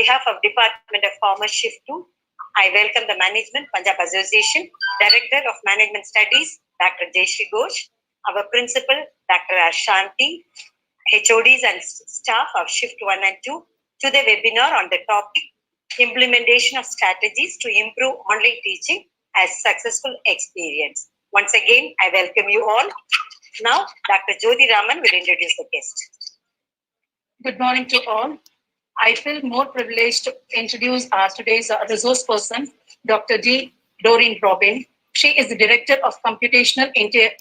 behalf of Department of Commerce Shift 2, I welcome the Management Punjab Association, Director of Management Studies, Dr. Jayashree Ghosh, our Principal, Dr. Ashanti, HODs and staff of Shift 1 and 2 to the webinar on the topic Implementation of Strategies to Improve Online Teaching as Successful Experience. Once again, I welcome you all. Now, Dr. Jyoti Raman will introduce the guest. Good morning to all. I feel more privileged to introduce our today's resource person, Dr. Doreen. She is the Director of Computational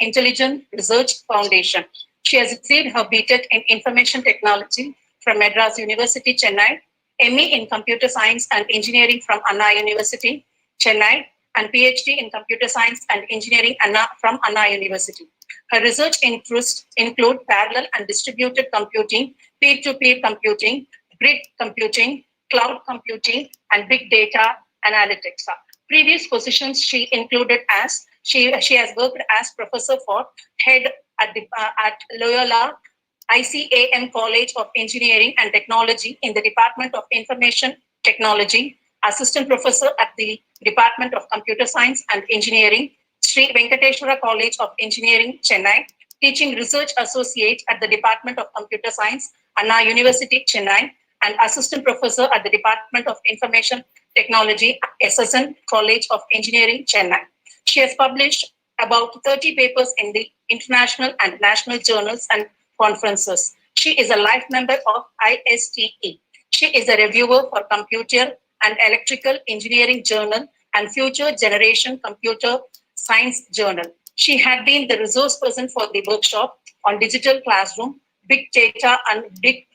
Intelligence Research Foundation. She has received her BTech in Information Technology from Madras University, Chennai, ME in Computer Science and Engineering from Anna University, Chennai, and PhD in Computer Science and Engineering from Anna University. Her research interests include parallel and distributed computing, peer-to-peer computing, grid computing, cloud computing, and big data analytics. Previous positions she included as she has worked as professor for head at Loyola ICAM College of Engineering and Technology in the Department of Information Technology, assistant professor at the Department of Computer Science and Engineering, Sri Venkateswara College of Engineering, Chennai, teaching research associate at the Department of Computer Science, Anna University, Chennai, and assistant professor at the Department of Information Technology, SSN College of Engineering, Chennai. She has published about 30 papers in the international and national journals and conferences. She is a life member of ISTE. She is a reviewer for Computer and Electrical Engineering Journal and Future Generation Computer Science Journal. She had been the resource person for the workshop on digital classroom, big data and big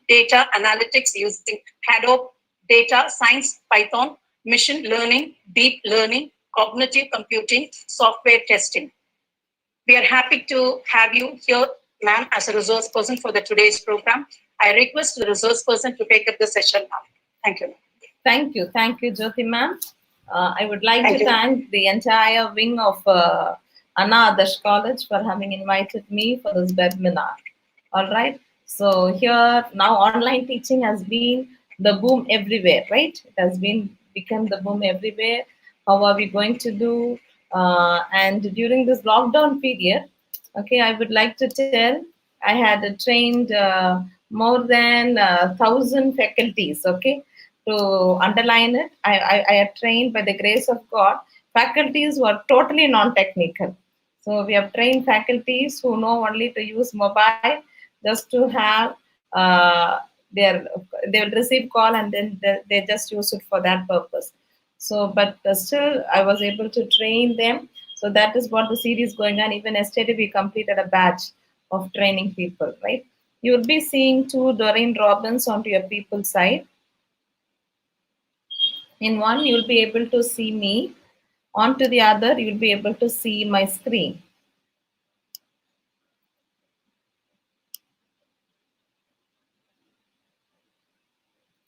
data analytics using Hadoop, data science, Python, machine learning, deep learning, cognitive computing, software testing. We are happy to have you here, ma'am, as a resource person for today's program. I request the resource person to take up the session now. Thank you. Thank you, Jyoti ma'am. I would like to thank the entire wing of Anna Adarsh College for having invited me for this webinar. All right. So here now online teaching has been the boom everywhere, right? It has become the boom everywhere. How are we going to do? And during this lockdown period, okay, I would like to tell I had trained more than 1,000 faculties, okay? To underline it, I had trained, by the grace of God, faculties who are totally non-technical. So we have trained faculties who know only to use mobile, just to have they will receive call and then they just use it for that purpose. So, but still I was able to train them. So that is what the series going on. Even yesterday we completed a batch of training people, right? You will be seeing two Doreen Robbins onto your people side. In one, you'll be able to see me. Onto the other, you'll be able to see my screen.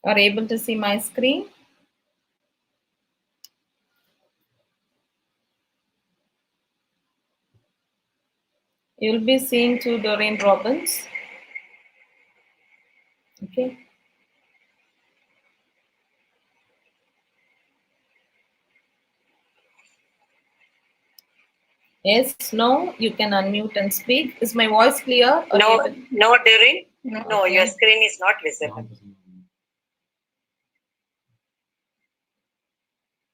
Are able to see my screen? You'll be seeing two Doreen Robbins. Okay. Yes, no, you can unmute and speak. Is my voice clear? No, Doreen. No, your screen is not visible.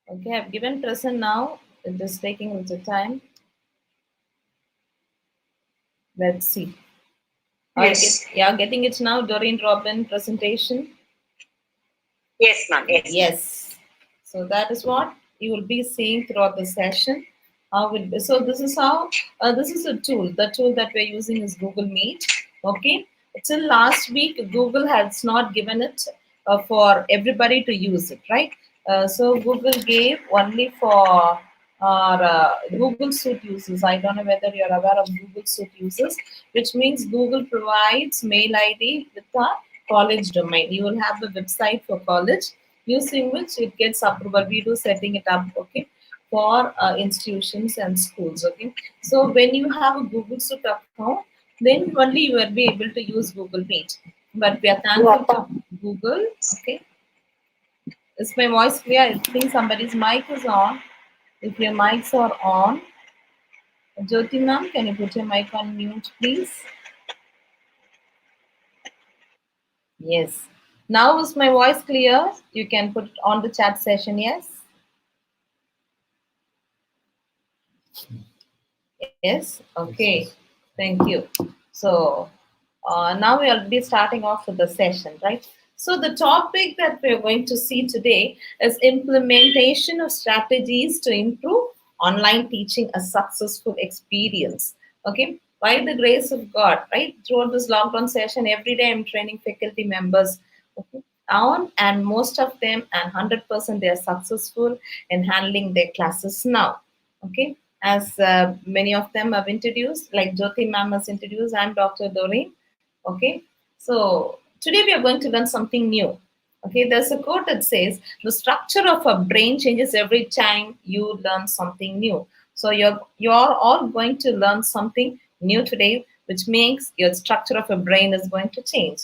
Okay, I've given present now. It is taking a little time. Let's see. Yes. You are getting it now, Doreen Robin presentation? Yes, ma'am. Yes. So that is what you will be seeing throughout the session. So this is how, this is a tool. The tool that we're using is Google Meet. Okay. Till last week, Google has not given it for everybody to use it, right? So Google gave only for our Google Suite users. I don't know whether you're aware of Google Suite users, which means Google provides mail ID with a college domain. You will have a website for college using which it gets approval. We do setting it up, okay, for institutions and schools, okay. So when you have a Google Suite account, then only you will be able to use Google Meet. But we are thankful to Google, okay. Is my voice clear? I think somebody's mic is on. If your mics are on, Jyoti ma'am, can you put your mic on mute, please? Yes. Now is my voice clear? You can put it on the chat session, yes? Yes? Okay. Thank you. So now we'll be starting off with the session, right? So the topic that we're going to see today is implementation of strategies to improve online teaching a successful experience. Okay, by the grace of God, right? Throughout this lockdown session, every day I'm training faculty members. Okay, on and most of them and 100% they are successful in handling their classes now. Okay, as many of them have introduced, like Jyoti ma'am has introduced, I'm Dr. Doreen. Okay, so today we are going to learn something new. Okay, there's a quote that says the structure of a brain changes every time you learn something new. So you're all going to learn something new today, which makes your structure of a brain is going to change.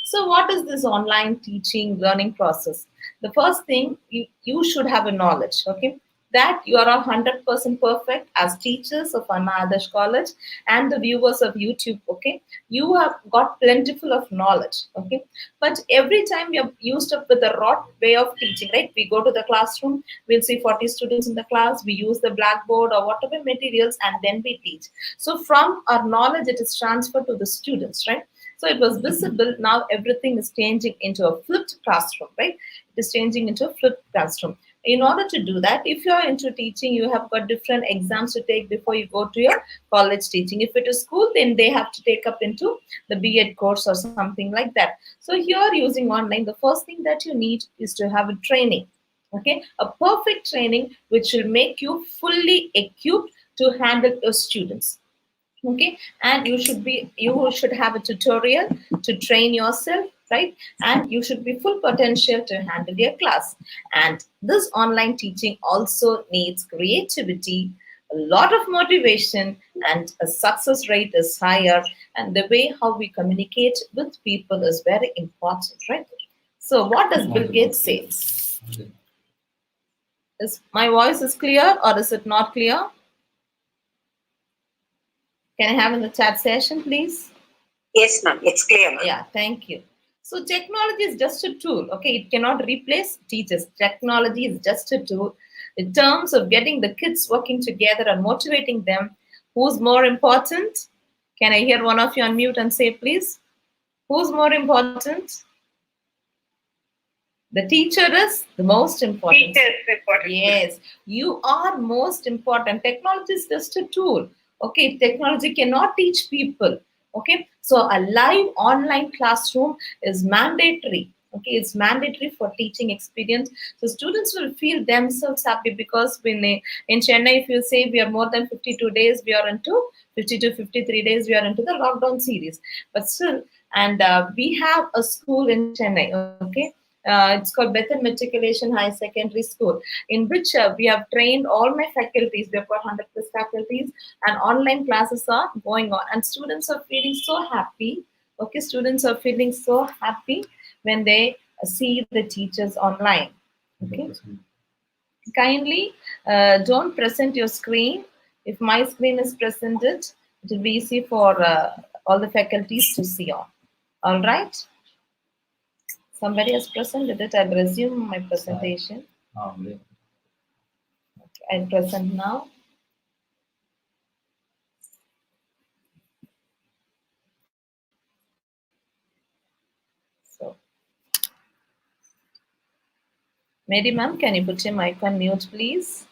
So what is this online teaching learning process? The first thing you should have a knowledge, okay, that you are all 100% perfect as teachers of Adarsh College and the viewers of YouTube, okay? You have got plentiful of knowledge, okay? But every time we are used up with the rote way of teaching, right? We go to the classroom, we'll see 40 students in the class, we use the blackboard or whatever materials and then we teach. So from our knowledge, it is transferred to the students, right? So it was visible. Now everything is changing into a flipped classroom, right? It is changing into a flipped classroom. In order to do that, if you are into teaching, you have got different exams to take before you go to your college teaching. If it is school, then they have to take up into the B.Ed course or something like that. So here using online, the first thing that you need is to have a training. Okay, a perfect training which will make you fully equipped to handle your students. Okay, and you should have a tutorial to train yourself, right? And you should be full potential to handle your class. And this online teaching also needs creativity, a lot of motivation, and a success rate is higher, and the way how we communicate with people is very important, right? So what does Bill Gates say? Is my voice is clear or is it not clear? Can I have in the chat session, please? Yes, ma'am. It's clear, ma'am. Yeah, thank you. So technology is just a tool. Okay, it cannot replace teachers. Technology is just a tool. In terms of getting the kids working together and motivating them, who's more important? Can I hear one of you unmute and say, please? Who's more important? The teacher is the most important. Teacher is important. Yes, you are most important. Technology is just a tool. Okay, technology cannot teach people. Okay, so a live online classroom is mandatory. Okay, it's mandatory for teaching experience. So students will feel themselves happy because when in Chennai, if you say we are more than 52 days, we are into 50 to 53 days, we are into the lockdown series. But still, and we have a school in Chennai. Okay, it's called Bethel Matriculation High Secondary School, in which we have trained all my faculties. We have got 100 plus faculties, and online classes are going on, and students are feeling so happy. Okay, students are feeling so happy when they see the teachers online. Okay, kindly don't present your screen. If my screen is presented, it will be easy for all the faculties to see on. All right. Somebody has presented it. I'll resume my presentation. Okay, I'll present now. So, Mary ma'am, can you put your mic on mute, please?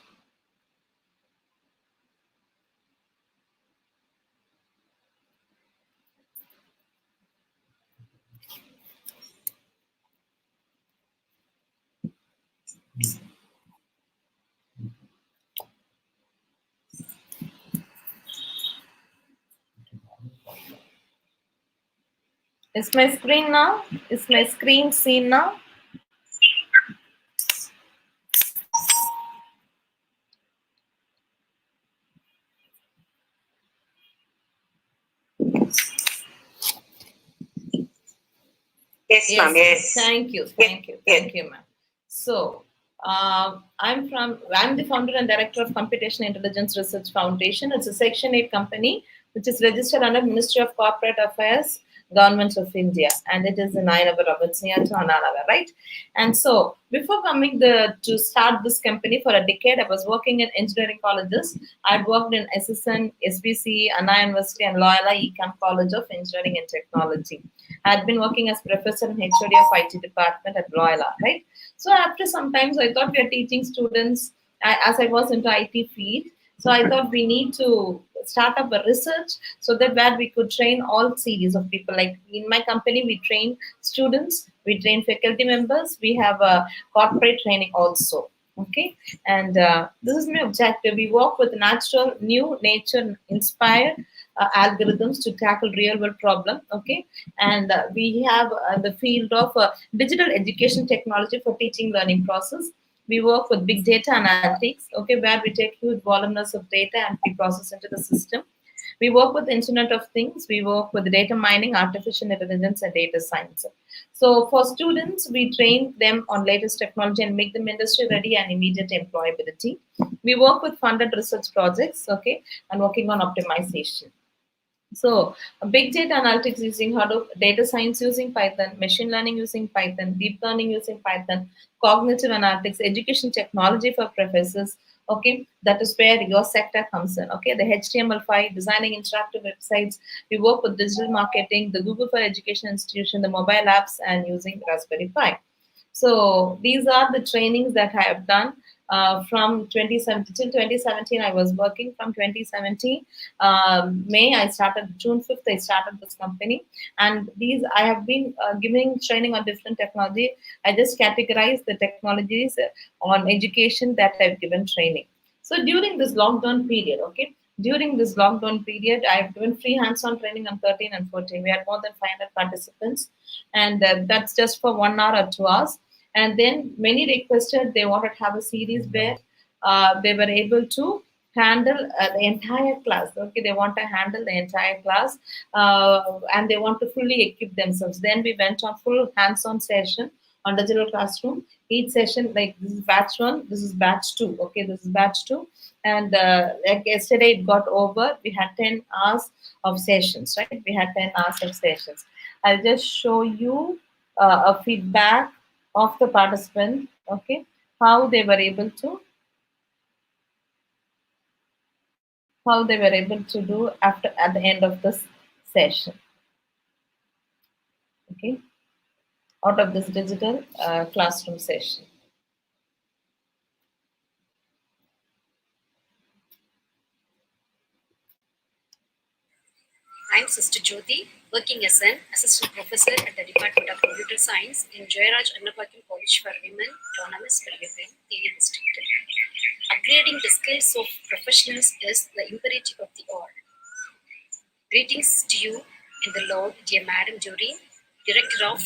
Is my screen now? Is my screen seen now? Yes, ma'am. Yes. Thank you. Thank you. Thank you, ma'am. So, I'm the founder and director of Computational Intelligence Research Foundation. It's a Section 8 company which is registered under Ministry of Corporate Affairs, Government of India, and it is in Ayanapuram. It's near to Ananagar, right? And so, before coming to start this company for a decade, I was working in engineering colleges. I'd worked in SSN, SBC, Anna University, and Loyola Ecam College of Engineering and Technology. I had been working as professor and HOD of IT department at Loyola, right? So after some times, I thought we are teaching students as I was into IT field. So I thought we need to start up a research so that where we could train all series of people. Like in my company, we train students, we train faculty members, we have a corporate training also. Okay, and this is my objective. We work with natural, new, nature inspired algorithms to tackle real world problem. Okay, and we have the field of digital education technology for teaching learning process. We work with big data analytics, okay, where we take huge volumes of data and we process into the system. We work with Internet of Things. We work with data mining, artificial intelligence, and data science. So for students, we train them on latest technology and make them industry ready and immediate employability. We work with funded research projects, okay, and working on optimization. So, big data analytics using Hadoop, data science using Python, machine learning using Python, deep learning using Python, cognitive analytics, education technology for professors. Okay, that is where your sector comes in. Okay, the HTML5, designing interactive websites. We work with digital marketing, the Google for Education Institution, the mobile apps, and using Raspberry Pi. So these are the trainings that I have done from 2017 till 2017. I was working from 2017 May. I started June 5th. I started this company, and these I have been giving training on different technology. I just categorize the technologies on education that I've given training. So during this lockdown period, okay, during this lockdown period, I've given free hands-on training on 13 and 14. We had more than 500 participants, and that's just for 1 hour or 2 hours. And then many requested they wanted to have a series where they were able to handle the entire class. Okay, they want to handle the entire class, and they want to fully equip themselves. Then we went on full hands-on session on digital classroom. Each session, like this is batch one, this is batch two. Okay, this is batch two, and like yesterday it got over. We had 10 hours of sessions, right? We had 10 hours of sessions. I'll just show you a feedback of the participant, okay, how they were able to do after at the end of this session, okay, out of this digital classroom session. I'm Sister Jyoti, working as an assistant professor at the Department of Computer Science in Jayaraj Annapakim College for Women, Autonomous for Women, Delhi District. Upgrading the skills of professionals is the imperative of the hour. Greetings to you in the Lord, dear Madam Doreen, Director of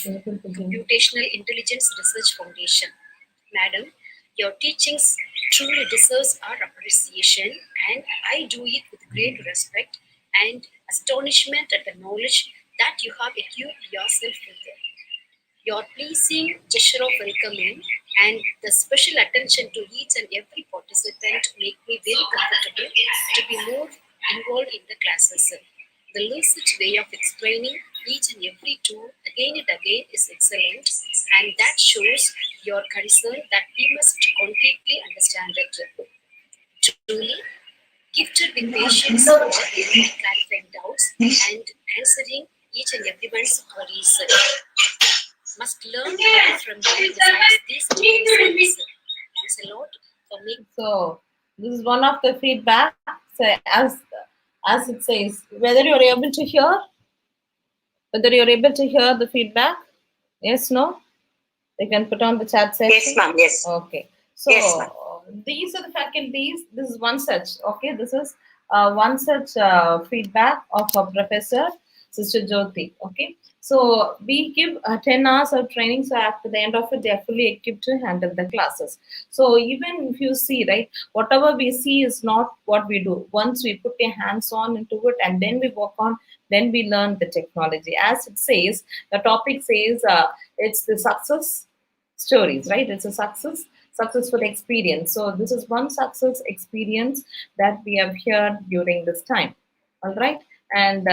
Computational Intelligence Research Foundation. Madam, your teachings truly deserves our appreciation, and I do it with great respect and astonishment at the knowledge that you have equipped yourself with. Your pleasing gesture of welcoming and the special attention to each and every participant make me very comfortable to be more involved in the classes. The lucid way of explaining each and every tool again and again is excellent, and that shows your concern that we must completely understand it. Truly, gifted with patience for clarifying doubts and answering each and everyone's queries. Must learn more from you besides these things. Thanks a lot for me. So this is one of the feedback. So as it says, whether you're able to hear, the feedback, yes, no, they can put on the chat section. Yes, ma'am. Yes. Okay. So Yes, these are the faculties. This is one such. Okay, this is one such feedback of a professor, Sister Jyoti. Okay. So we give 10 hours of training. So after the end of it, they are fully equipped to handle the classes. So even if you see, right, whatever we see is not what we do. Once we put a hands on into it and then we work on, then we learn the technology. As it says, the topic says it's the stories, right? It's a successful experience. So this is one success experience that we have heard during this time. All right. And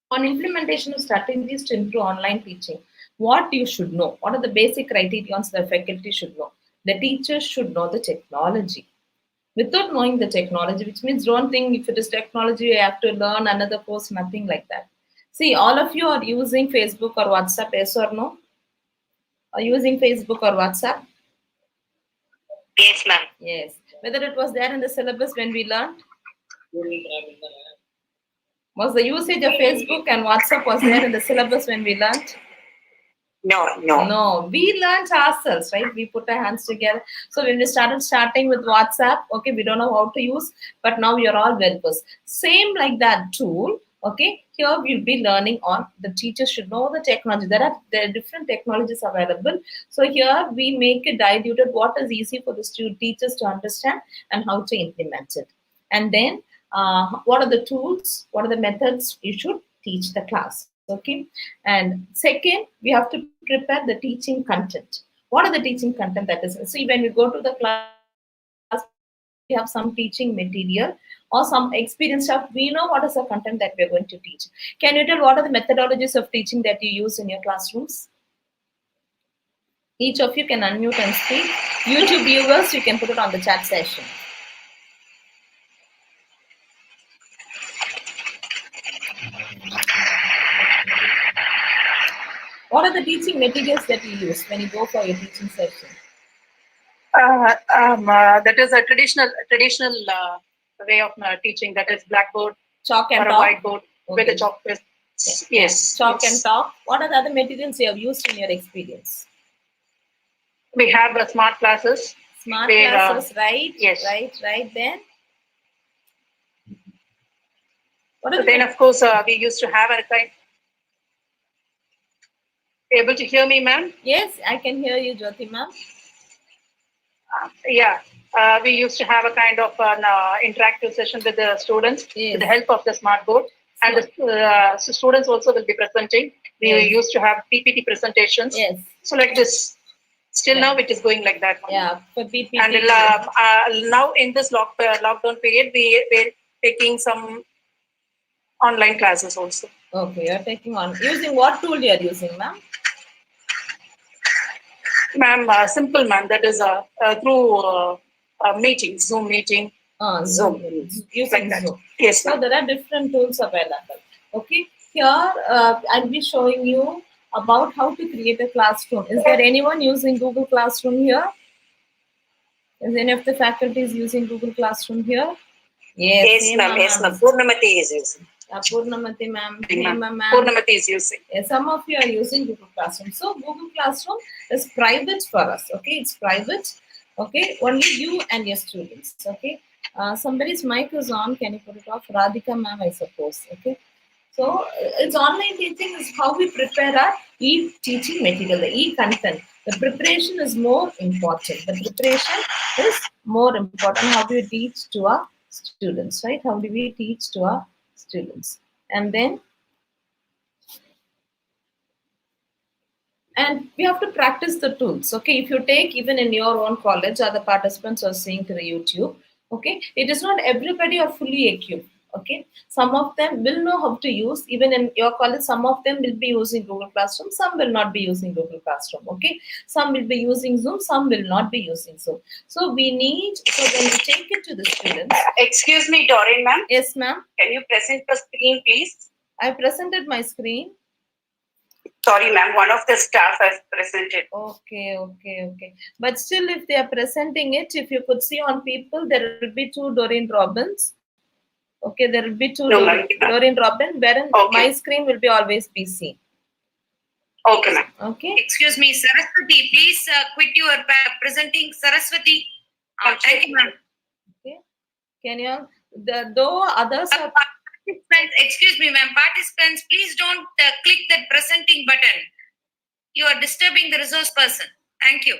on implementation of strategies to improve online teaching, what you should know, what are the basic criteria the faculty should know? The teachers should know the technology. Without knowing the technology, which means don't think if it is technology, you have to learn another course, nothing like that. See, all of you are using Facebook or WhatsApp, yes or no? Are using Facebook or WhatsApp? Yes, ma'am. Yes. Whether it was there in the syllabus when we learned? Was the usage of Facebook and WhatsApp was there in the syllabus when we learned? No, we learned ourselves, right? We put our hands together. So when we starting with WhatsApp, okay, we don't know how to use, but now you're all well versed. Same like that tool, okay. Here we'll be learning on the teachers should know the technology. There are different technologies available. So here we make it diluted what is easy for the teachers to understand and how to implement it. And then what are the tools? What are the methods you should teach the class? Okay. And second, we have to prepare the teaching content. What are the teaching content that is? See, when we go to the class, we have some teaching material or some experience stuff. We know what is the content that we are going to teach. Can you tell what are the methodologies of teaching that you use in your classrooms? Each of you can unmute and speak. YouTube viewers, you can put it on the chat session. What are the teaching materials that you use when you go for your teaching session? That is a traditional way of teaching. That is blackboard, chalk and or talk. a whiteboard with a chalk. Yes. Chalk and talk. What are the other materials you have used in your experience? We have smart classes. Smart classes, right? Yes. Right. Then. Then, of course, we used to have a kind. Able to hear me, ma'am? Yes, I can hear you, Jyoti, ma'am. Yeah. We used to have a kind of an interactive session with the students with the help of the smart board. And the students also will be presenting. We used to have PPT presentations. Yes. So like this. Still now it is going like that. Yeah, for PPT. And now in this lockdown period, we're taking some online classes also. Okay, you're taking on. Using what tool you're using, ma'am? Ma'am, simple, ma'am. That is through meeting, Zoom meeting. Zoom. Using like Zoom. Yes, so there are different tools available. Okay, here I'll be showing you about how to create a classroom. Is there anyone using Google Classroom here? Is any of the faculties using Google Classroom here? Yes, ma'am. Yes, ma'am. Purnamati is using. Purnamati, ma'am. Purnamati is using. Yes, some of you are using Google Classroom. So Google Classroom is private for us. Okay, it's private. Okay, only you and your students. Okay. Somebody's mic is on. Can you put it off? Radhika, ma'am, I suppose. Okay. So it's online teaching is how we prepare our e-teaching material, the e-content. The preparation is more important. The preparation is more important. How do we teach to our students, right? How do we teach to our students? And then, and we have to practice the tools. Okay, if you take even in your own college, other participants are seeing through YouTube. Okay, it is not everybody are fully equipped. Okay, some of them will know how to use. Even in your college, some of them will be using Google Classroom, some will not be using Google Classroom. Okay, some will be using Zoom, some will not be using Zoom. So we need, so when we take it to the students. Excuse me, Doreen, ma'am. Yes, ma'am. Can you present the screen, please? I presented my screen. Sorry, ma'am. One of the staff has presented. Okay. But still, if they are presenting it, if you could see on people, there will be two Doreen Robbins. Okay, there will be two Doreen Robin, wherein my screen will be always be seen. Okay, ma'am. Okay. Excuse me, Saraswati, please quit your presenting. Saraswati. Thank you, ma'am. Okay. Can you, though others are... Participants, excuse me, ma'am. Participants, please don't click that presenting button. You are disturbing the resource person. Thank you.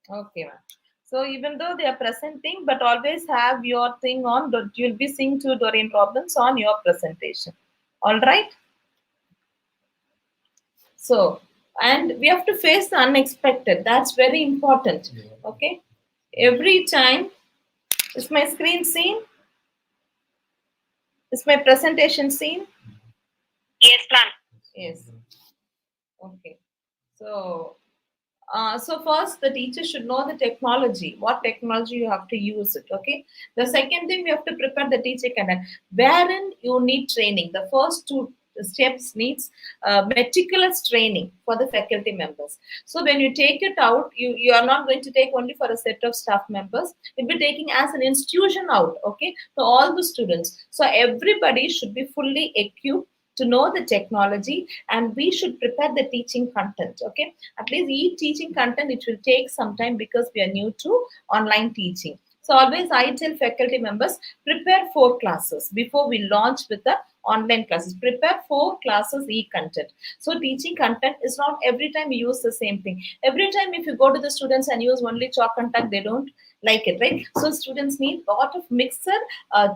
Okay, ma'am. So even though they are presenting, but always have your thing on, you'll be seeing two Doreen Robbins on your presentation. All right. So And we have to face the unexpected. That's very important. Okay. Every time, is my screen seen? Is my presentation seen? Yes, ma'am. Yes. Okay. So first, the teacher should know the technology, what technology you have to use it. Okay. The second thing, we have to prepare the teacher content, wherein you need training. The first two steps needs meticulous training for the faculty members. So when you take it out, you are not going to take only for a set of staff members. You'll be taking as an institution out. Okay. So all the students. So everybody should be fully equipped to know the technology, and we should prepare the teaching content. Okay, at least each teaching content, it will take some time because we are new to online teaching. So always I tell faculty members, prepare 4 classes before we launch with the online classes. Prepare 4 classes e-content. So teaching content is not every time you use the same thing. Every time if you go to the students and use only chalk and tag, they don't like it, right? So students need a lot of mixer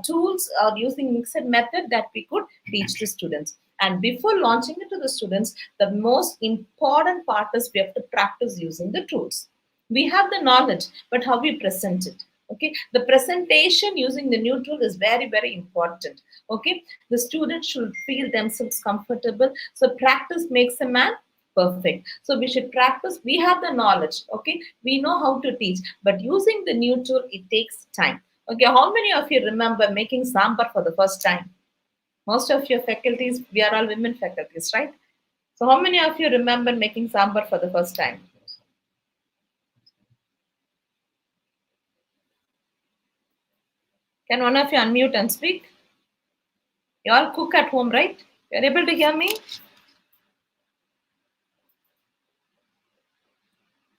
tools or using mixed method that we could teach the students. And before launching it to the students, the most important part is we have to practice using the tools. We have the knowledge, but how we present it. Okay, the presentation using the new tool is very, very important. Okay, the students should feel themselves comfortable. So practice makes a man perfect. So we should practice. We have the knowledge. Okay, we know how to teach, but using the new tool, it takes time. Okay, how many of you remember making sambar for the first time? Most of your faculties, we are all women faculties, right? So how many of you remember making sambar for the first time? Can one of you unmute and speak? You all cook at home, right? You're able to hear me?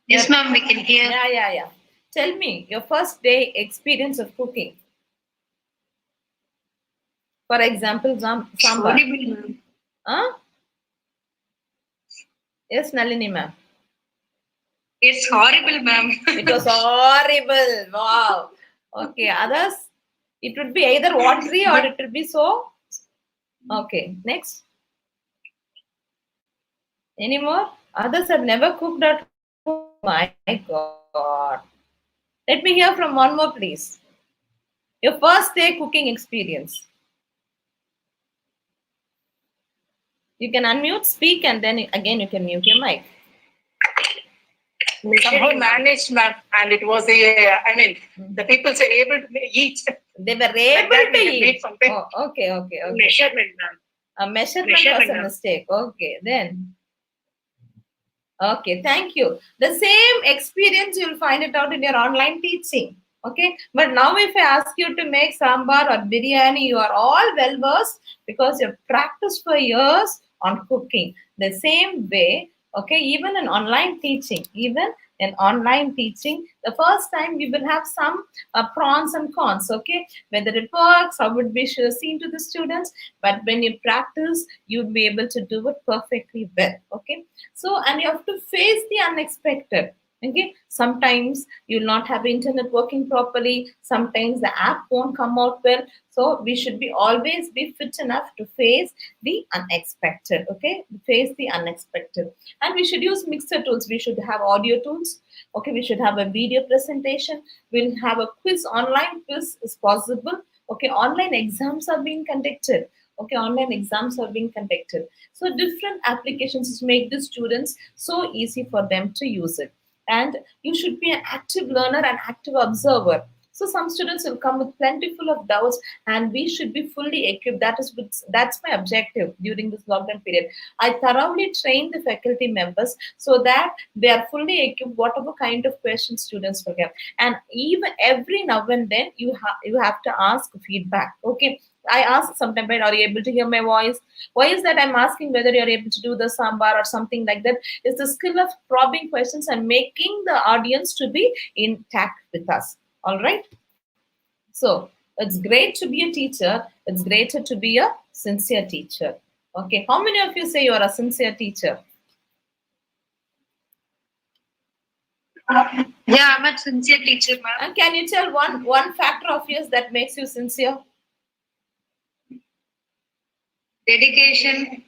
Yes, ma'am, we can hear. Yeah. Tell me your first day experience of cooking. For example, sambar. Horrible, ma'am. Huh? Yes, Nalini ma'am. It's horrible, ma'am. It was horrible. Wow. Okay, others? It would be either watery or it would be so. Okay, next. Any more? Others have never cooked at home. My God. Let me hear from one more, please. Your first day cooking experience. You can unmute, speak, and then again you can mute your mic. We somehow managed, ma'am, and it was the people were able to eat. They were able to eat. Oh, okay. Measurement, ma'am. A measurement was a mistake. Okay, then. Okay, thank you. The same experience you'll find it out in your online teaching. Okay, but now if I ask you to make sambar or biryani, you are all well versed because you've practiced for years on cooking. The same way, okay, even in online teaching, the first time we will have some pros and cons, okay, whether it works, how would be seen to the students, but when you practice, you'll be able to do it perfectly well, okay. So, and you have to face the unexpected. Okay, sometimes you'll not have internet working properly. Sometimes the app won't come out well. So we should be always be fit enough to face the unexpected. Okay, face the unexpected, and we should use mixer tools. We should have audio tools. Okay, we should have a video presentation. We'll have a quiz. Online quiz is possible. Okay, online exams are being conducted. Okay, online exams are being conducted. So different applications to make the students so easy for them to use it. And you should be an active learner and active observer. So some students will come with plentiful of doubts, and we should be fully equipped. That's my objective during this lockdown period. I thoroughly train the faculty members so that they are fully equipped, whatever kind of questions students will get. And even every now and then you have to ask feedback. Okay, I ask sometimes, are you able to hear my voice? Why is that I'm asking whether you're able to do the sambar or something like that? It's the skill of probing questions and making the audience to be intact with us. All right. So it's great to be a teacher. It's greater to be a sincere teacher. Okay. How many of you say you are a sincere teacher? Yeah, I'm a sincere teacher, ma'am. And can you tell one factor of yours that makes you sincere? Dedication.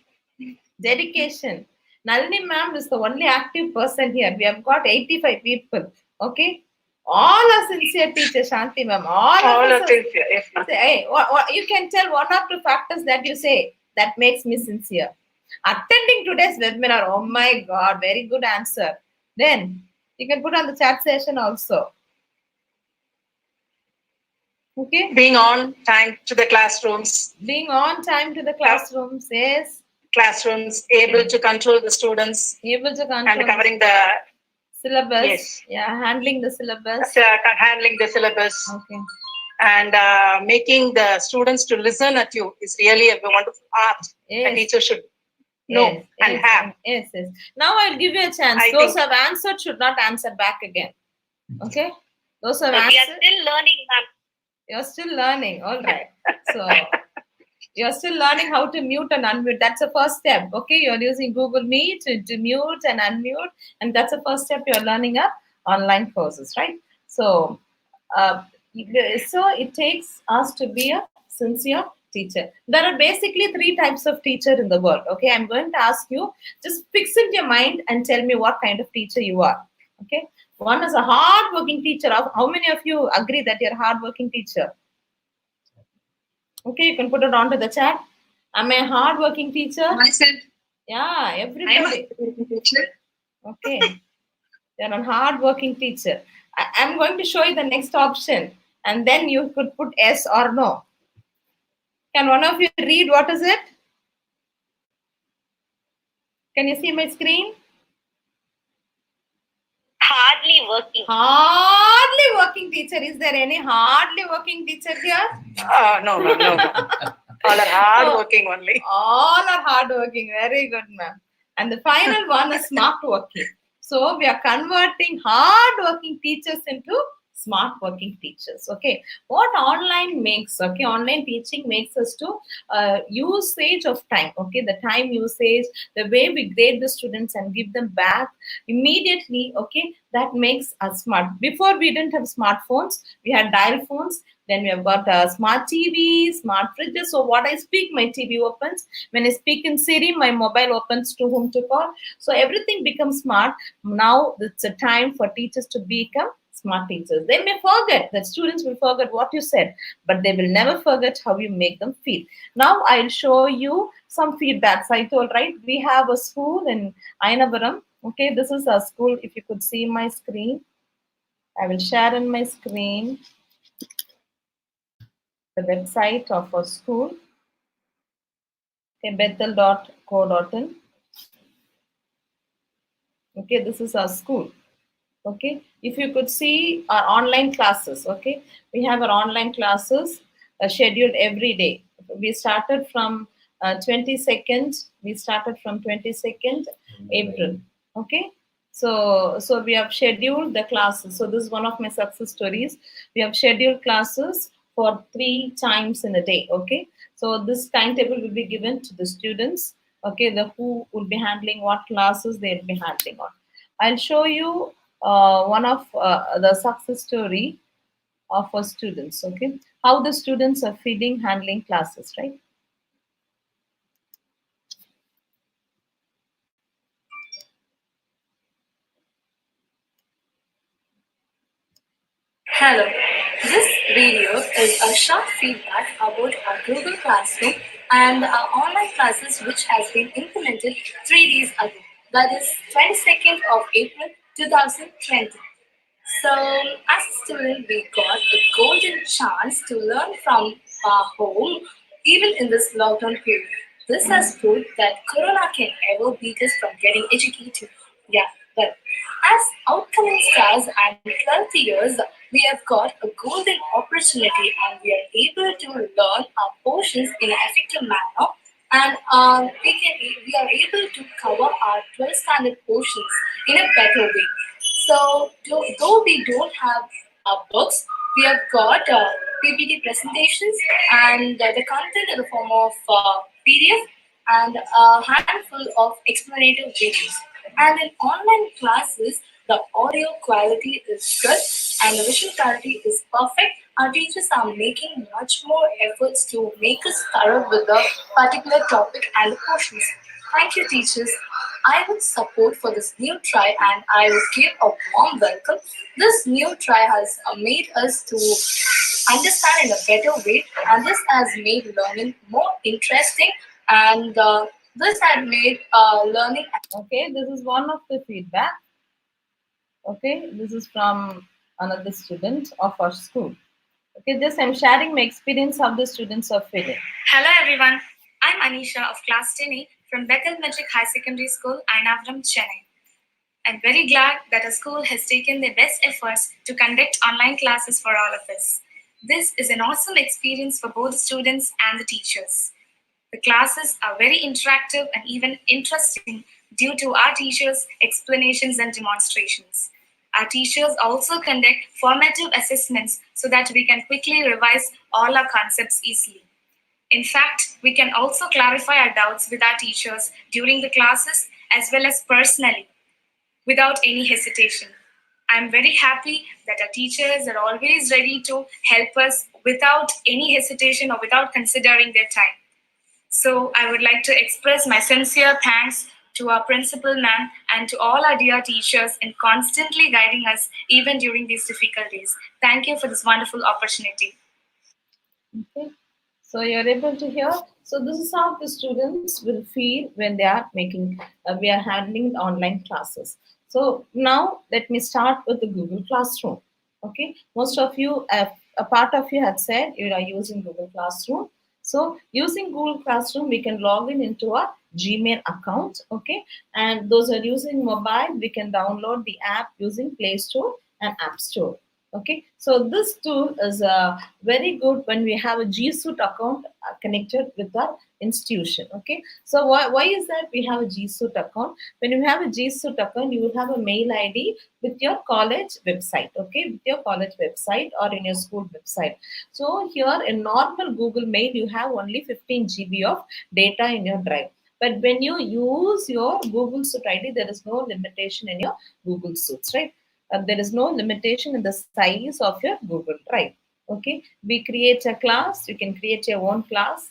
Nalini ma'am is the only active person here. We have got 85 people. Okay. All are sincere teachers, Shanti ma'am. All are of us sincere. Yes, ma'am. say, hey, you can tell one or two factors that you say that makes me sincere. Attending today's webinar, oh my God, very good answer. Then you can put on the chat session also. Okay. Being on time to the classrooms. Being on time to the classrooms, yes. Classrooms, able to control the students. Able to control and covering the syllabus. Yes. Yeah, handling the syllabus. Handling the syllabus. Okay. And making the students to listen at you is really a wonderful art. Yes. A teacher should know and have. Yes. Now I'll give you a chance. Those who have answered should not answer back again. Okay? Those who have answered. We are still learning, ma'am. You're still learning. All right. So you're still learning how to mute and unmute. That's the first step. Okay, you're using Google Meet to mute and unmute, and that's the first step you're learning up online courses, right? So, it takes us to be a sincere teacher. There are basically 3 types of teacher in the world. Okay, I'm going to ask you, just fix in your mind and tell me what kind of teacher you are. Okay, one is a hard-working teacher. How many of you agree that you're a hard-working teacher? Okay, you can put it onto the chat. Am I a hard-working teacher? Myself. Yeah, everybody. I'm a hard-working teacher. Okay, you're a hard-working teacher. I'm going to show you the next option, and then you could put yes or no. Can one of you read what is it? Can you see my screen? Hardly working. Hardly working teacher. Is there any hardly working teacher here? No. All are hard-working only. All are hard-working. Very good, ma'am. And the final one is smart-working. So we are converting hard-working teachers into smart-working teachers. Okay. What online makes? Okay, online teaching makes us to usage of time. Okay, the time usage, the way we grade the students and give them back immediately. Okay, that makes us smart. Before we didn't have smartphones, we had dial phones. Then we have got smart TVs, smart fridges. So what I speak, my TV opens. When I speak in Siri, my mobile opens to whom to call. So everything becomes smart. Now it's a time for teachers to become smart teachers. They may forget, that students will forget what you said, but they will never forget how you make them feel. Now I'll show you some feedbacks. I told, right, we have a school in Ainabaram. Okay, this is our school. If you could see my screen, I will share in my screen the website of our school. Okay, bethel.co.in. Okay, this is our school. Okay, if you could see our online classes. Okay, we have our online classes scheduled every day. We started from 22nd. We started from 22nd April. Okay, so we have scheduled the classes. So this is one of my success stories. We have scheduled classes for 3 times in a day. Okay, so this timetable will be given to the students. Okay, the who will be handling what classes they will be handling on. I'll show you one of the success story of our students. Okay, how the students are feeling handling classes, right? Hello, this video is a short feedback about our Google Classroom and our online classes which has been implemented 3 days ago, that is 22nd of April 2020. So as a student, we got a golden chance to learn from our home even in this lockdown period. This has proved that Corona can ever beat us from getting educated. Yeah, well, as outcoming stars and 12 years, we have got a golden opportunity and we are able to learn our portions in an effective manner, and we are able to cover our 12 standard portions in a better way. So, though we don't have books, we have got PPT presentations and the content in the form of PDF and a handful of explanative videos. And in online classes, the audio quality is good and the visual quality is perfect. Our teachers are making much more efforts to make us thorough with the particular topic and the portions. Thank you, teachers. I would support for this new try and I would give a warm welcome. This new try has made us to understand in a better way, and this has made learning more interesting, and this had made learning. Okay, this is one of the feedback. Okay, this is from another student of our school. Okay, just I'm sharing my experience how the students are feeling. Hello everyone, I'm Anisha of class 10A from Bethel Metric High Secondary School, Ainavram, Chennai. I'm very glad that our school has taken their best efforts to conduct online classes for all of us. This is an awesome experience for both the students and the teachers. The classes are very interactive and even interesting due to our teachers' explanations and demonstrations. Our teachers also conduct formative assessments so that we can quickly revise all our concepts easily. In fact, we can also clarify our doubts with our teachers during the classes as well as personally without any hesitation. I'm very happy that our teachers are always ready to help us without any hesitation or without considering their time. So I would like to express my sincere thanks to our principal ma'am and to all our dear teachers in constantly guiding us even during these difficult days. Thank you for this wonderful opportunity. Okay, so you're able to hear. So this is how the students will feel when they are making, we are handling online classes. So now let me start with the Google Classroom. Okay, most of you, a part of you had said you are using Google Classroom. So using Google Classroom, we can log in into our Gmail account. Okay, and those are using mobile, we can download the app using Play Store and App Store. Okay, so this tool is very good when we have a G Suite account connected with our institution. Okay, so why is that we have a G Suite account? When you have a G Suite account, you will have a mail ID with your college website. Okay, with your college website or in your school website. So here in normal Google Mail, you have only 15 GB of data in your drive. But when you use your Google Suite ID, there is no limitation in your Google Suites, right? There is no limitation in the size of your Google Drive. Okay, we create a class, you can create your own class.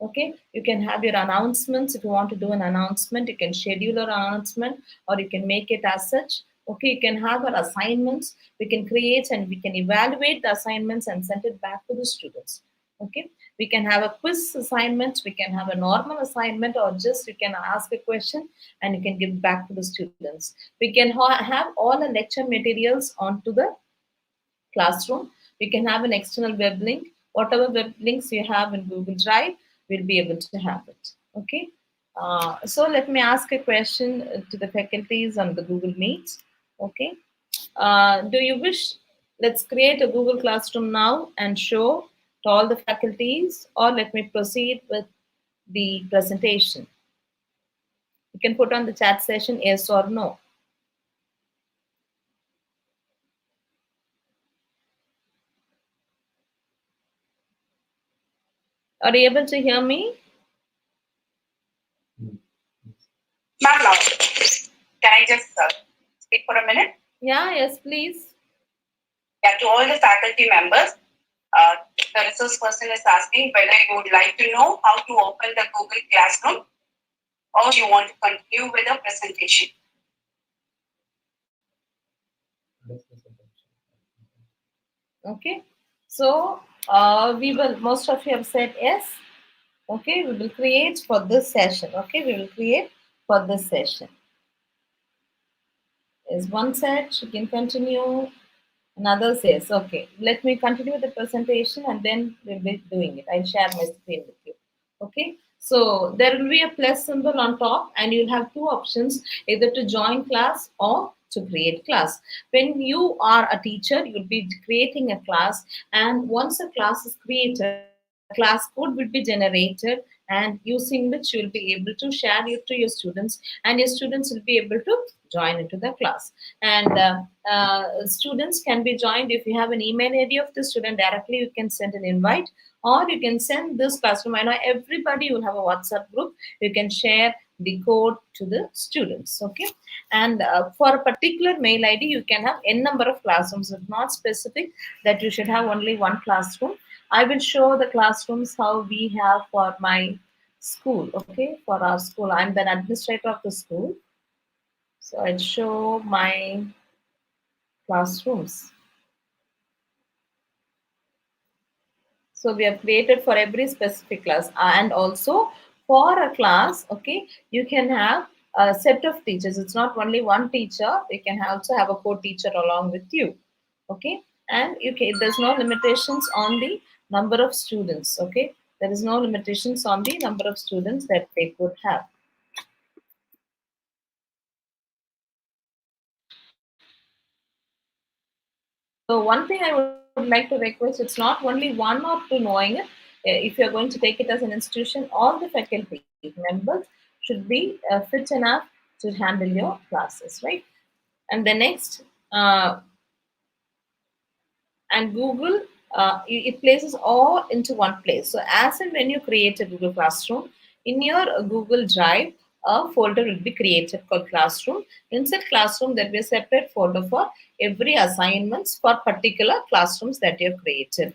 Okay, you can have your announcements. If you want to do an announcement, you can schedule an announcement or you can make it as such. Okay, you can have our assignments, we can create and we can evaluate the assignments and send it back to the students. Okay, we can have a quiz assignment, we can have a normal assignment, or just you can ask a question and you can give back to the students. We can have all the lecture materials onto the classroom. We can have an external web link. Whatever web links you have in Google Drive, we'll be able to have it. Okay. So let me ask a question to the faculties on the Google Meet. Okay. Do you wish, let's create a Google Classroom now and show to all the faculties, or let me proceed with the presentation? You can put on the chat session yes or no. Are you able to hear me? Ma'am, now, can I just speak for a minute? Yeah, yes, please. Yeah, to all the faculty members, the resource person is asking whether you would like to know how to open the Google Classroom or you want to continue with the presentation. Okay, so we will, most of you have said yes. Okay, we will create for this session. Okay, we will create for this session. Is one set, you can continue. Another says, okay, let me continue the presentation and then we'll be doing it. I'll share my screen with you. Okay, so there will be a plus symbol on top and you'll have two options, either to join class or to create class. When you are a teacher, you'll be creating a class, and once a class is created, a class code will be generated, and using which you'll be able to share it to your students, and your students will be able to join into the class. And students can be joined if you have an email ID of the student directly. You can send an invite, or you can send this classroom. I know everybody will have a WhatsApp group. You can share the code to the students. Okay, and for a particular mail ID, you can have n number of classrooms. It's not specific that you should have only one classroom. I will show the classrooms how we have for my school, okay, for our school. I'm the administrator of the school. So I'll show my classrooms. So we have created for every specific class, and also for a class, okay, you can have a set of teachers. It's not only one teacher. You can also have a co-teacher along with you, okay. And you can, there's no limitations on the number of students, okay. There is no limitations on the number of students that they could have. So one thing I would like to request, it's not only one or two knowing it. If you're going to take it as an institution, all the faculty members should be fit enough to handle your classes, right? And the next, and Google, it places all into one place. So as and when you create a Google Classroom, in your Google Drive, a folder will be created called Classroom. Inside Classroom, there will be a separate folder for every assignments for particular classrooms that you have created.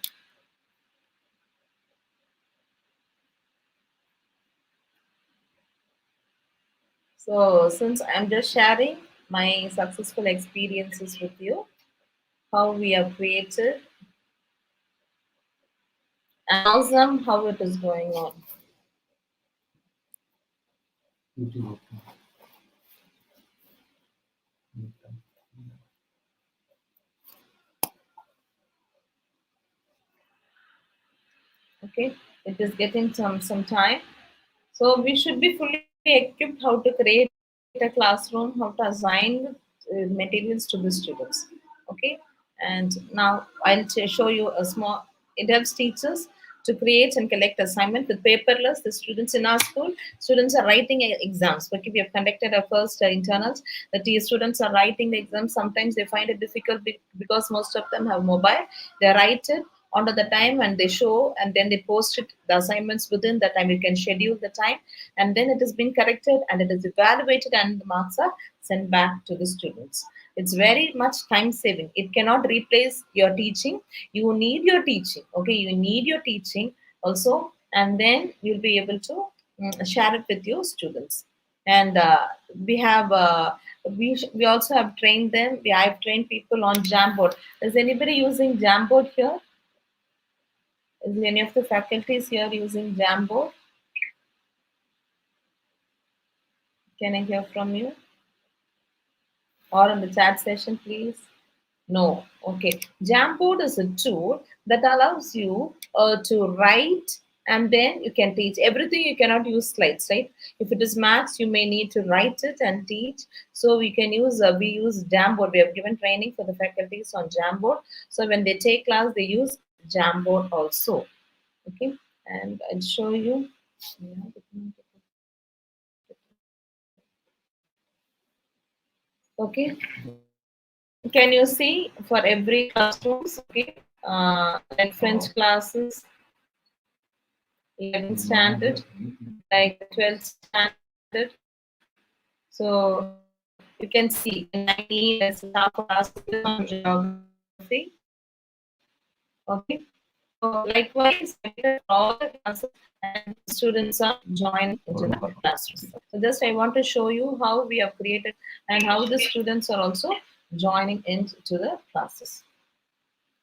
So since I'm just sharing my successful experiences with you, how we have created, and awesome how it is going on. Okay, it is getting some time. So we should be fully equipped how to create a classroom, how to assign materials to the students. Okay, and now I'll show you a small. It helps teachers to create and collect assignment with paperless. The students in our school, students are writing exams. Okay, we have conducted our first internals. The students are writing the exams. Sometimes they find it difficult because most of them have mobile. They write it onto the time and they show, and then they post it the assignments within that time. You can schedule the time, and then it is being corrected and it is evaluated and the marks are sent back to the students. It's very much time saving. It cannot replace your teaching. You need your teaching, okay, you need your teaching also, and then you'll be able to share it with your students. And we have we also have trained them. I've trained people on Jamboard. Is anybody using Jamboard here? Is any of the faculties here using Jamboard? Can I hear from you? Or in the chat session, please? No. Okay. Jamboard is a tool that allows you to write, and then you can teach everything. You cannot use slides, right? If it is maths, you may need to write it and teach. So we can use we use Jamboard. We have given training for the faculties on Jamboard. So when they take class, they use Jamboard also. Okay, and I'll show you. Okay, can you see for every classrooms? Okay, like French classes, 11th standard, like 12th standard. So you can see in 19 there's a half class on geography. Okay. So likewise, all the classes and students are joining into the classroom. So just I want to show you how we have created and how the students are also joining into the classes.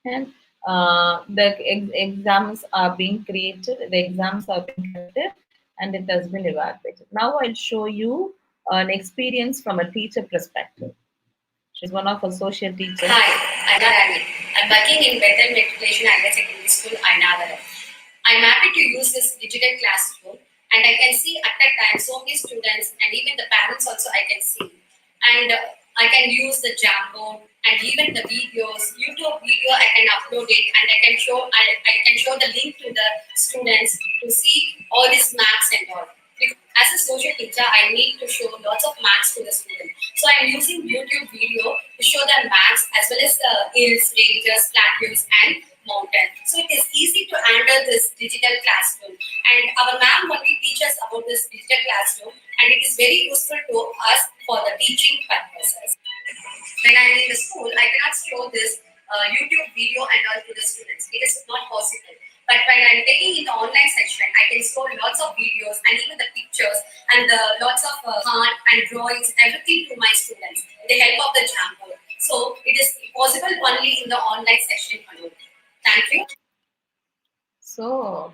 And the exams are being created, the exams are being conducted, and it has been evaluated. Now I'll show you an experience from a teacher perspective. She's one of our social teachers. Hi, I'm Rani. I'm working in Bethel Matriculation Higher Secondary School, Ainadara. I'm happy to use this digital classroom, and I can see at that time so many students and even the parents also I can see. And I can use the Jamboard and even the videos, YouTube video I can upload it and I can show the link to the students to see all this maths and all. As a social teacher, I need to show lots of maths to the students. So I'm using YouTube video to show them maths as well as the hills, ranges, plateaus, and mountains. So it is easy to handle this digital classroom. And our ma'am only teaches about this digital classroom, and it is very useful to us for the teaching purposes. When I'm in the school, I cannot show this YouTube video and all to the students. It is not possible. But when I'm taking in the online section, I can show lots of videos and even and lots of art and drawings, everything to my students with the help of the Jamboard. So it is possible only in the online session alone. Thank you. So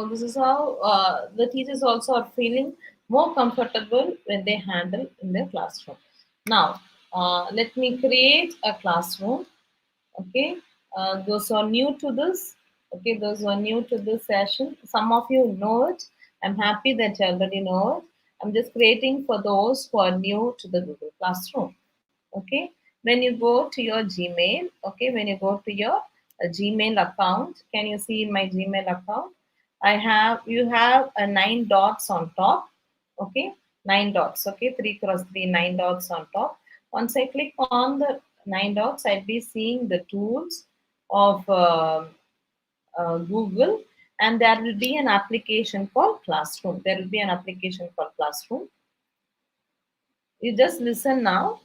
this is how the teachers also are feeling more comfortable when they handle in their classroom. Now, let me create a classroom. Okay, those who are new to this, okay, those who are new to this session, some of you know it. I'm happy that you already know it. I'm just creating for those who are new to the Google Classroom. Okay, when you go to your Gmail, okay, when you go to your Gmail account, can you see in my Gmail account? You have a 9 dots on top. Okay, 9 dots. Okay, 3 cross 3, 9 dots on top. Once I click on the 9 dots, I'll be seeing the tools of Google, and there will be an application called Classroom. There will be an application called Classroom. You just listen now.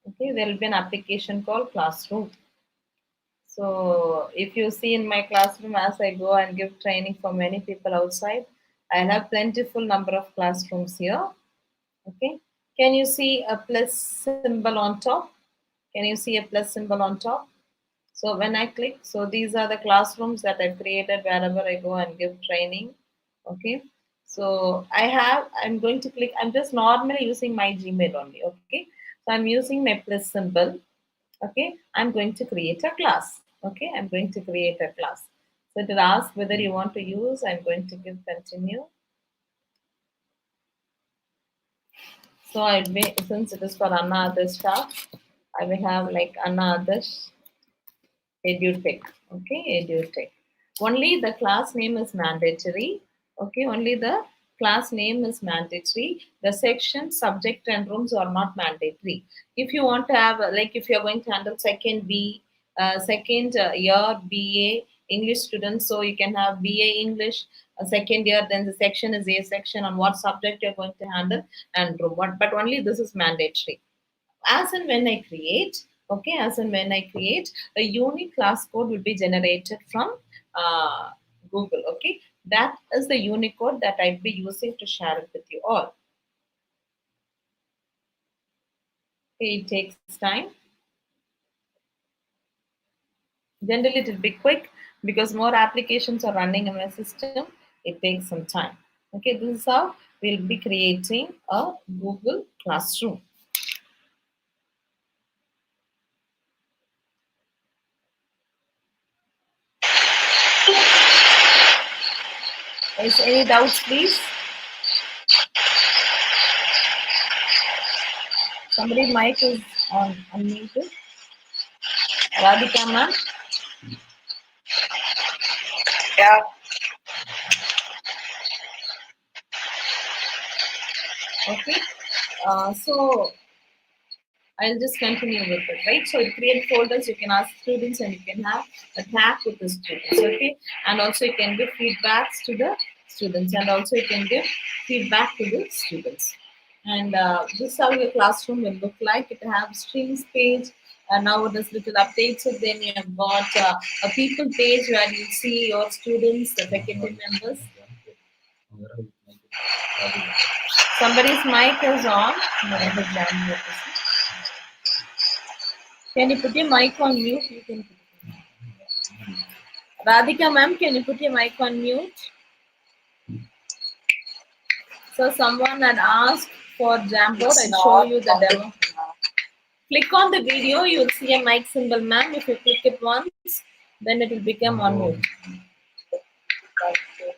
Okay, there will be an application called Classroom. So if you see in my classroom, as I go and give training for many people outside, I have plentiful number of classrooms here. Okay, can you see a plus symbol on top? Can you see a plus symbol on top? So when I click, so these are the classrooms that I've created wherever I go and give training. Okay, so I'm going to click, I'm just normally using my Gmail only. Okay, so I'm using my plus symbol. Okay, I'm going to create a class. Okay, I'm going to create a class. So it will ask whether you want to use, I'm going to give continue. So since it is for Anna Adarsh staff, I will have like Anna Adarsh EduTech. Okay, EduTech. Only the class name is mandatory. Okay, only the class name is mandatory. The section, subject, and rooms are not mandatory. If you want to have, like, if you are going to handle second year BA English students, so you can have BA English second year. Then the section is A section on what subject you're going to handle and room. But only this is mandatory. As and when I create, okay, as and when I create, a unique class code will be generated from Google. Okay, that is the unique code that I'll be using to share it with you all. Okay, it takes time. Generally, it will be quick because more applications are running in my system. It takes some time. Okay, this is how we'll be creating a Google Classroom. Is any doubts, please? Somebody's mic is unmuted. Radhika ma'am? Yeah. Okay. So I'll just continue with it, right? So you create folders, you can ask students and you can have a tag with the students, okay? And also you can give feedbacks to the students and also you can give feedback to the students. And this is how your classroom will look like. It has streams page, and now it is little updates. So then you have got a people page where you see your students, the faculty members. Somebody's mic is on. Can you put your mic on mute? You can put it. Radhika ma'am, can you put your mic on mute? So someone had asked for Jamboard. I'll show you the demo. Click on the video, you'll see a mic symbol, ma'am. If you click it once, then it will become on mute.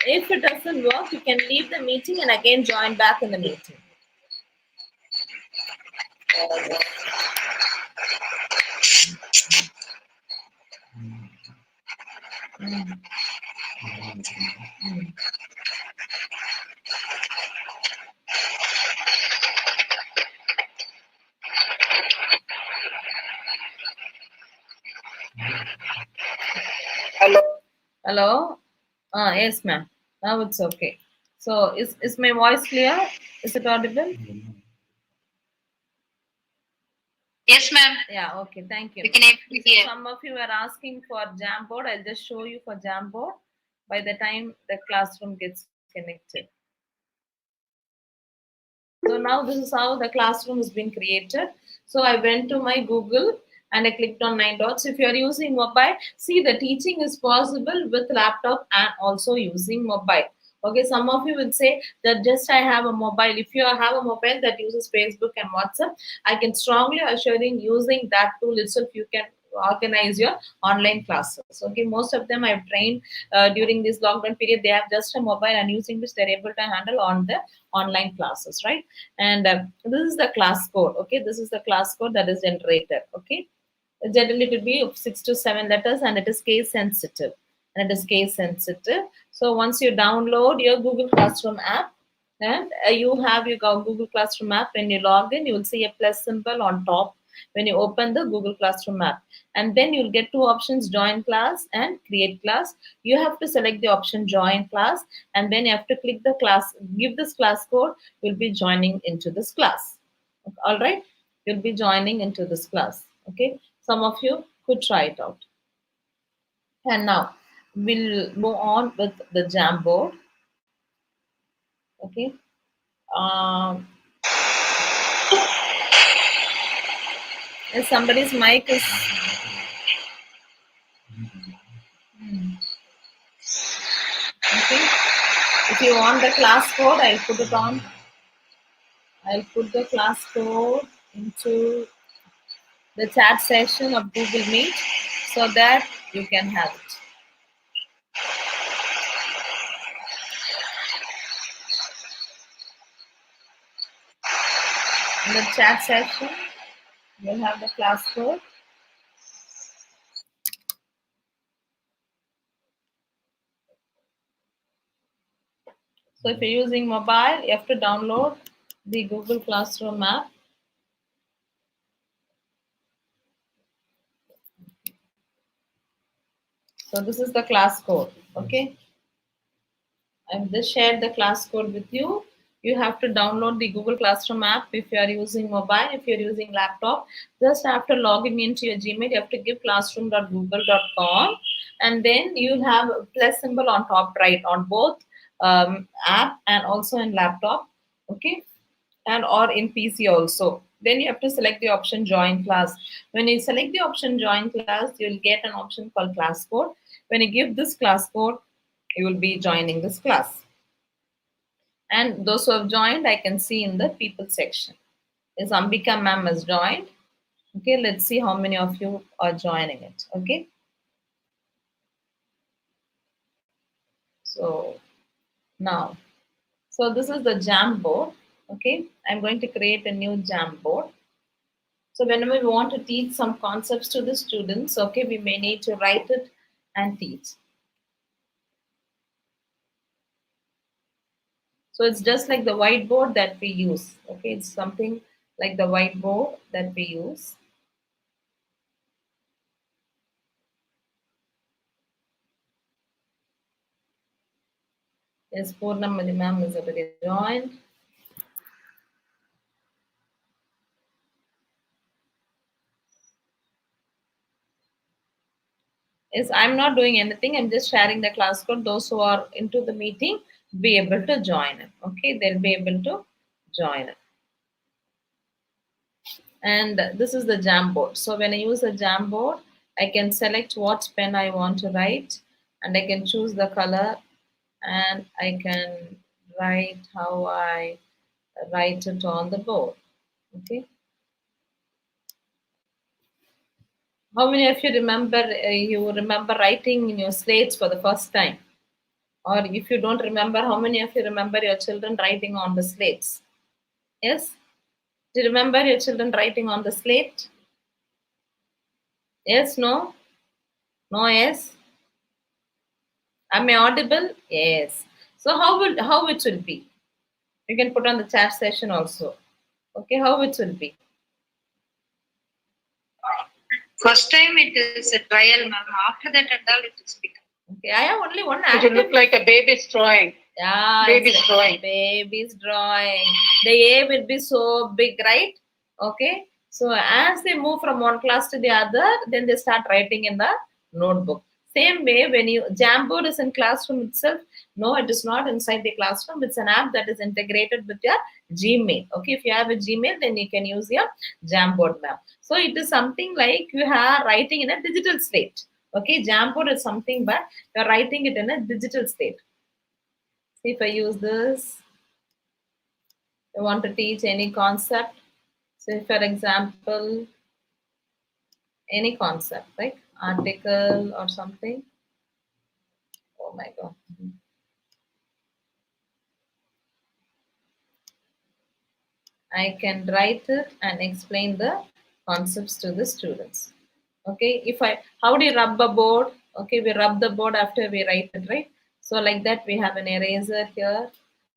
If it doesn't work, you can leave the meeting and again join back in the meeting. Hello. Hello? Yes, ma'am. Now it's okay. So is my voice clear? Is it audible? Yes, ma'am. Yeah, okay, thank you. We can able to hear. Some of you were asking for Jamboard. I'll just show you for Jamboard. by the time the classroom gets connected. So now this is how the classroom has been created. So I went to my Google and I clicked on 9 dots. If you are using mobile, see, the teaching is possible with laptop and also using mobile. Okay, some of you will say that just I have a mobile. If you have a mobile that uses Facebook and WhatsApp, I can strongly assure you, using that tool itself, you can organize your online classes. Okay, most of them I've trained during this lockdown period. They have just a mobile, and using which they're able to handle on the online classes, right? And this is the class code. Okay, this is the class code that is generated. Okay, generally it will be of 6 to 7 letters, and it is case sensitive, so once you download your Google Classroom app, and you have your Google Classroom app, when you log in, you will see a plus symbol on top when you open the Google Classroom app. And then you'll get two options: join class and create class. You have to select the option join class, and then you have to click the class, give this class code. You'll be joining into this class. All right, you'll be joining into this class. Okay, some of you could try it out. And now we'll move on with the Jamboard. Okay. Um, if somebody's mic is okay. If you want the class code, I'll put it on. I'll put the class code into the chat session of Google Meet so that you can have it. In the chat session, you'll have the class code. So if you're using mobile, you have to download the Google Classroom app. So this is the class code. Okay. I've just shared the class code with you. You have to download the Google Classroom app if you are using mobile. If you're using laptop, just after logging into your Gmail, you have to give classroom.google.com, and then you have a plus symbol on top right on both app and also in laptop. Okay, and or in PC also. Then you have to select the option join class. When you select the option join class, you'll get an option called class code. When you give this class code, you will be joining this class. And those who have joined, I can see in the people section. Is Ambika ma'am has joined. Okay, let's see how many of you are joining it. Okay. So now, so this is the Jamboard. Okay, I'm going to create a new Jamboard. So whenever we want to teach some concepts to the students, okay, we may need to write it and teach. So it's just like the whiteboard that we use. Okay, it's something like the whiteboard that we use. Yes, Purnamani ma'am is already joined. Yes, I'm not doing anything. I'm just sharing the class code. Those who are into the meeting be able to join it. Okay, they'll be able to join it. And this is the Jamboard. So when I use a Jamboard, I can select what pen I want to write, and I can choose the color, and I can write how I write it on the board. Okay. How many of you remember writing in your slates for the first time? Or if you don't remember, how many of you remember your children writing on the slates? Yes? Do you remember your children writing on the slate? Yes, no? No, yes? Am I audible? Yes. So how it will be? You can put on the chat session also. Okay, how it will be? First time it is a trial, ma'am. After that and all, it is become. Okay, I have only one It active. will look like a baby's drawing. Yeah, Baby's it's drawing. Baby's drawing. The A will be so big, right? Okay. So as they move from one class to the other, then they start writing in the notebook. Same way, when you Jamboard is in classroom itself, no, it is not inside the classroom. It's an app that is integrated with your Gmail. Okay, if you have a Gmail, then you can use your Jamboard map. So it is something like you are writing in a digital state. Okay, Jamboard is something, but you are writing it in a digital state. See, if I use this, I want to teach any concept. So, for example, any concept, like article or something. Oh my God. I can write it and explain the concepts to the students. Okay, how do you rub a board? Okay, we rub the board after we write it, right? So like that, we have an eraser here.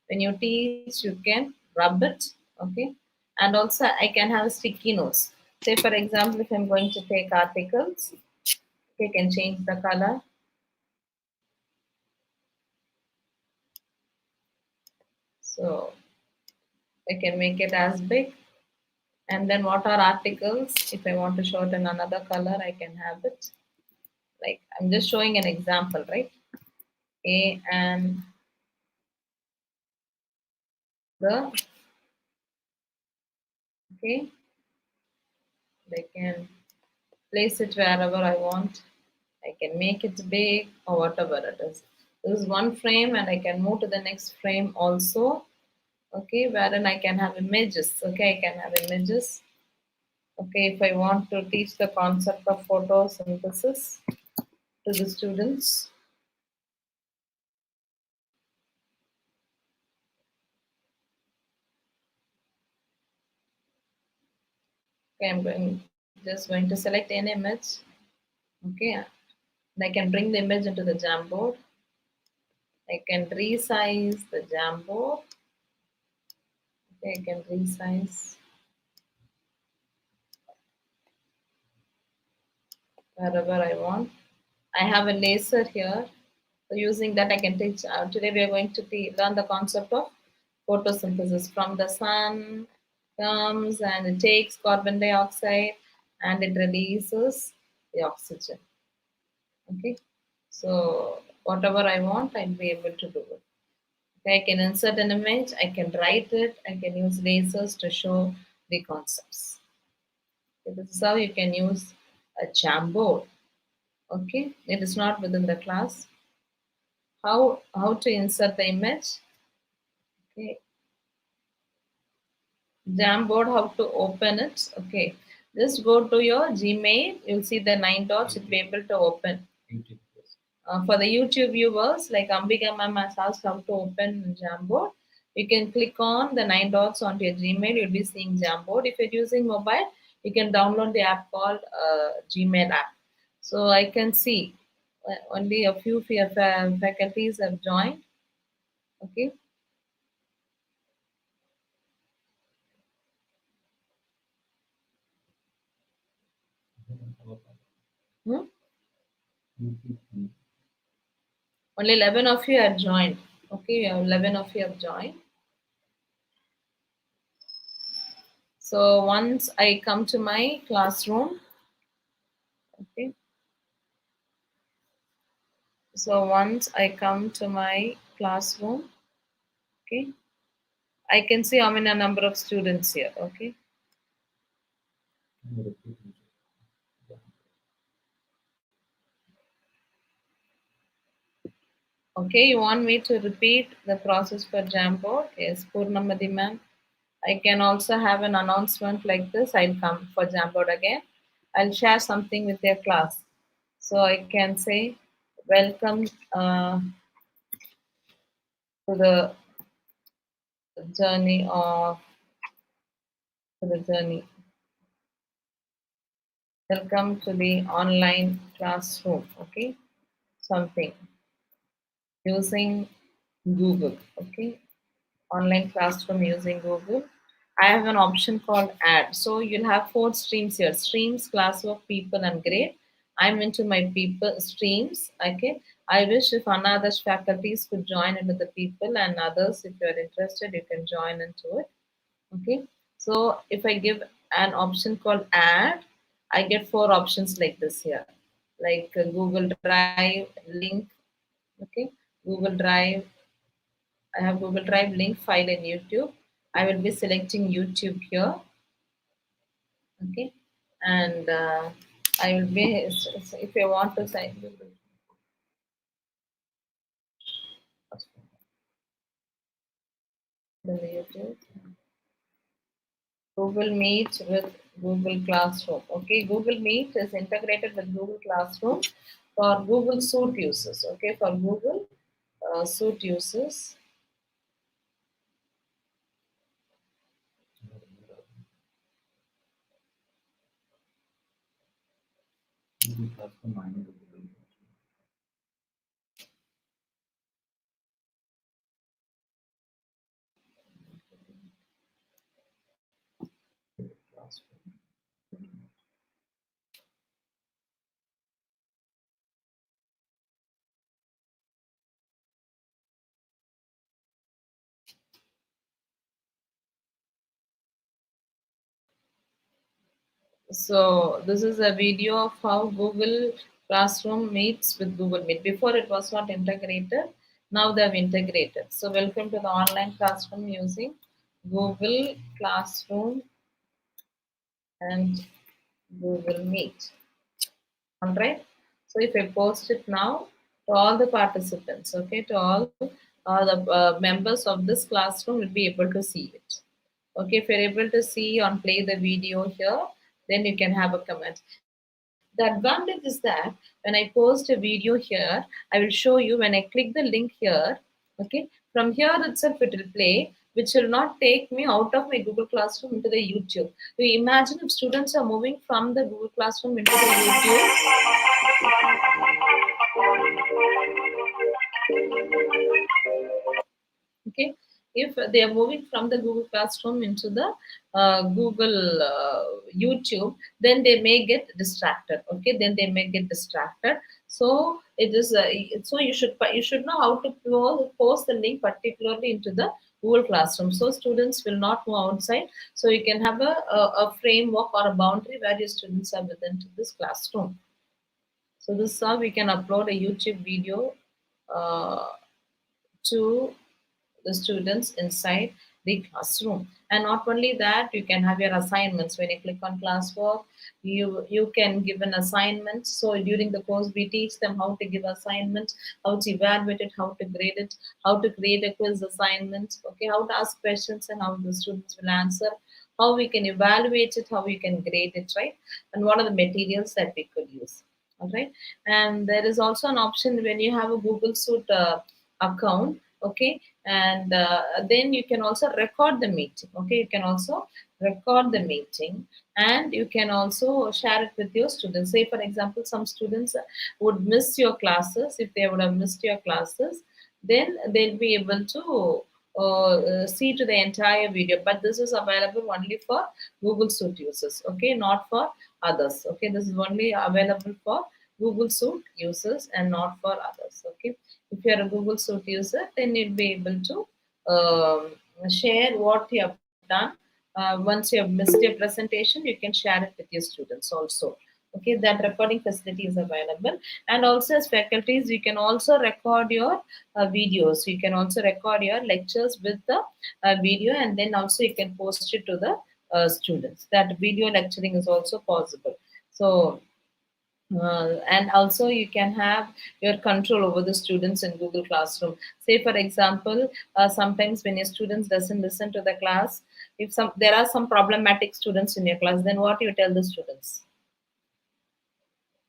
When you teach, you can rub it, okay? And also I can have sticky notes. Say for example, if I'm going to take articles, okay, I can change the color. So I can make it as big. And then what are articles? If I want to show it in another color, I can have it. Like I'm just showing an example, right? A and the, okay, I can place it wherever I want. I can make it big or whatever it is. This is one frame and I can move to the next frame also. Okay, wherein I can have images. Okay, I can have images. Okay, if I want to teach the concept of photosynthesis to the students. Okay, just going to select an image. Okay, and I can bring the image into the Jamboard. I can resize the Jamboard. Okay, I can resize wherever I want. I have a laser here. So using that, I can teach. Today we are going to learn the concept of photosynthesis. From the sun comes and it takes carbon dioxide and it releases the oxygen. Okay, so whatever I want, I'll be able to do it. Okay, I can insert an image, I can write it, I can use lasers to show the concepts. Okay, this is how you can use a Jamboard. Okay, it is not within the class. How to insert the image? Okay, Jamboard, how to open it? Okay, just go to your Gmail. You'll see the 9 dots. You'll be able to open. For the YouTube viewers, like Ambika ma'am has asked how to open Jamboard. You can click on the 9 dots onto your Gmail. You'll be seeing Jamboard. If you're using mobile, you can download the app called Gmail app. So I can see only a few faculties have joined. Okay. Hmm? Only 11 of you have joined. Okay, 11 of you have joined. So once I come to my classroom, okay. So once I come to my classroom, okay, I can see how many number of students here, okay. Okay, you want me to repeat the process for Jamboard? Yes, Purnamadi ma'am. I can also have an announcement like this. I'll come for Jamboard again. I'll share something with your class. So I can say, welcome to the journey of the journey. Welcome to the online classroom. Okay, something using Google. Okay, online classroom using Google. I have an option called add. So you'll have 4 streams here: streams, classwork, people, and grade. I'm into my people streams. Okay. I wish if another faculties could join into the people, and others, if you're interested, you can join into it. Okay. So if I give an option called add, I get 4 options like this here. like Google Drive link. Okay, Google Drive. I have Google Drive link file in YouTube. I will be selecting YouTube here. Okay, and I will be, if I want to sign the YouTube. Google Meet with Google Classroom. Okay, Google Meet is integrated with Google Classroom for Google Suite users. Okay, for Google Suite users. So this is a video of how Google Classroom meets with Google Meet. Before it was not integrated, now they have integrated. So welcome to the online classroom using Google Classroom and Google Meet. All right. So if I post it now to all the participants, okay, to all the members of this classroom will be able to see it. Okay, if you're able to see on play the video here, then you can have a comment. The advantage is that when I post a video here, I will show you when I click the link here, okay, from here itself it will play, which will not take me out of my Google Classroom into the YouTube. You imagine if students are moving from the Google Classroom into the YouTube. Okay, if they are moving from the Google Classroom into the Google YouTube, then they may get distracted. Okay, then they may get distracted. So it is so you should know how to post the link particularly into the Google Classroom, so students will not move outside. So you can have a framework or a boundary where your students are within to this classroom. So this is how we can upload a YouTube video uh, to the students inside the classroom. And not only that, you can have your assignments. When you click on classwork, you can give an assignment. So during the course we teach them how to give assignments, how to evaluate it, how to grade it, how to create a quiz assignment, okay, how to ask questions and how the students will answer, how we can evaluate it, how we can grade it, right? And what are the materials that we could use. All right. And there is also an option when you have a Google Suite account, okay, and then you can also record the meeting. Okay, you can also record the meeting, and you can also share it with your students. Say for example, some students would miss your classes. If they would have missed your classes, then they'll be able to see to the entire video. But this is available only for Google Suite users, okay, not for others. Okay, this is only available for Google Suite users and not for others. Okay, if you are a Google Suite user, then you'll be able to share what you have done. Once you have missed your presentation, you can share it with your students also. Okay, that recording facility is available. And also as faculties, you can also record your videos. You can also record your lectures with the video, and then also you can post it to the students. That video lecturing is also possible. So and also you can have your control over the students in Google Classroom. Say for example, sometimes when your students doesn't listen to the class, if there are some problematic students in your class, then what you tell the students?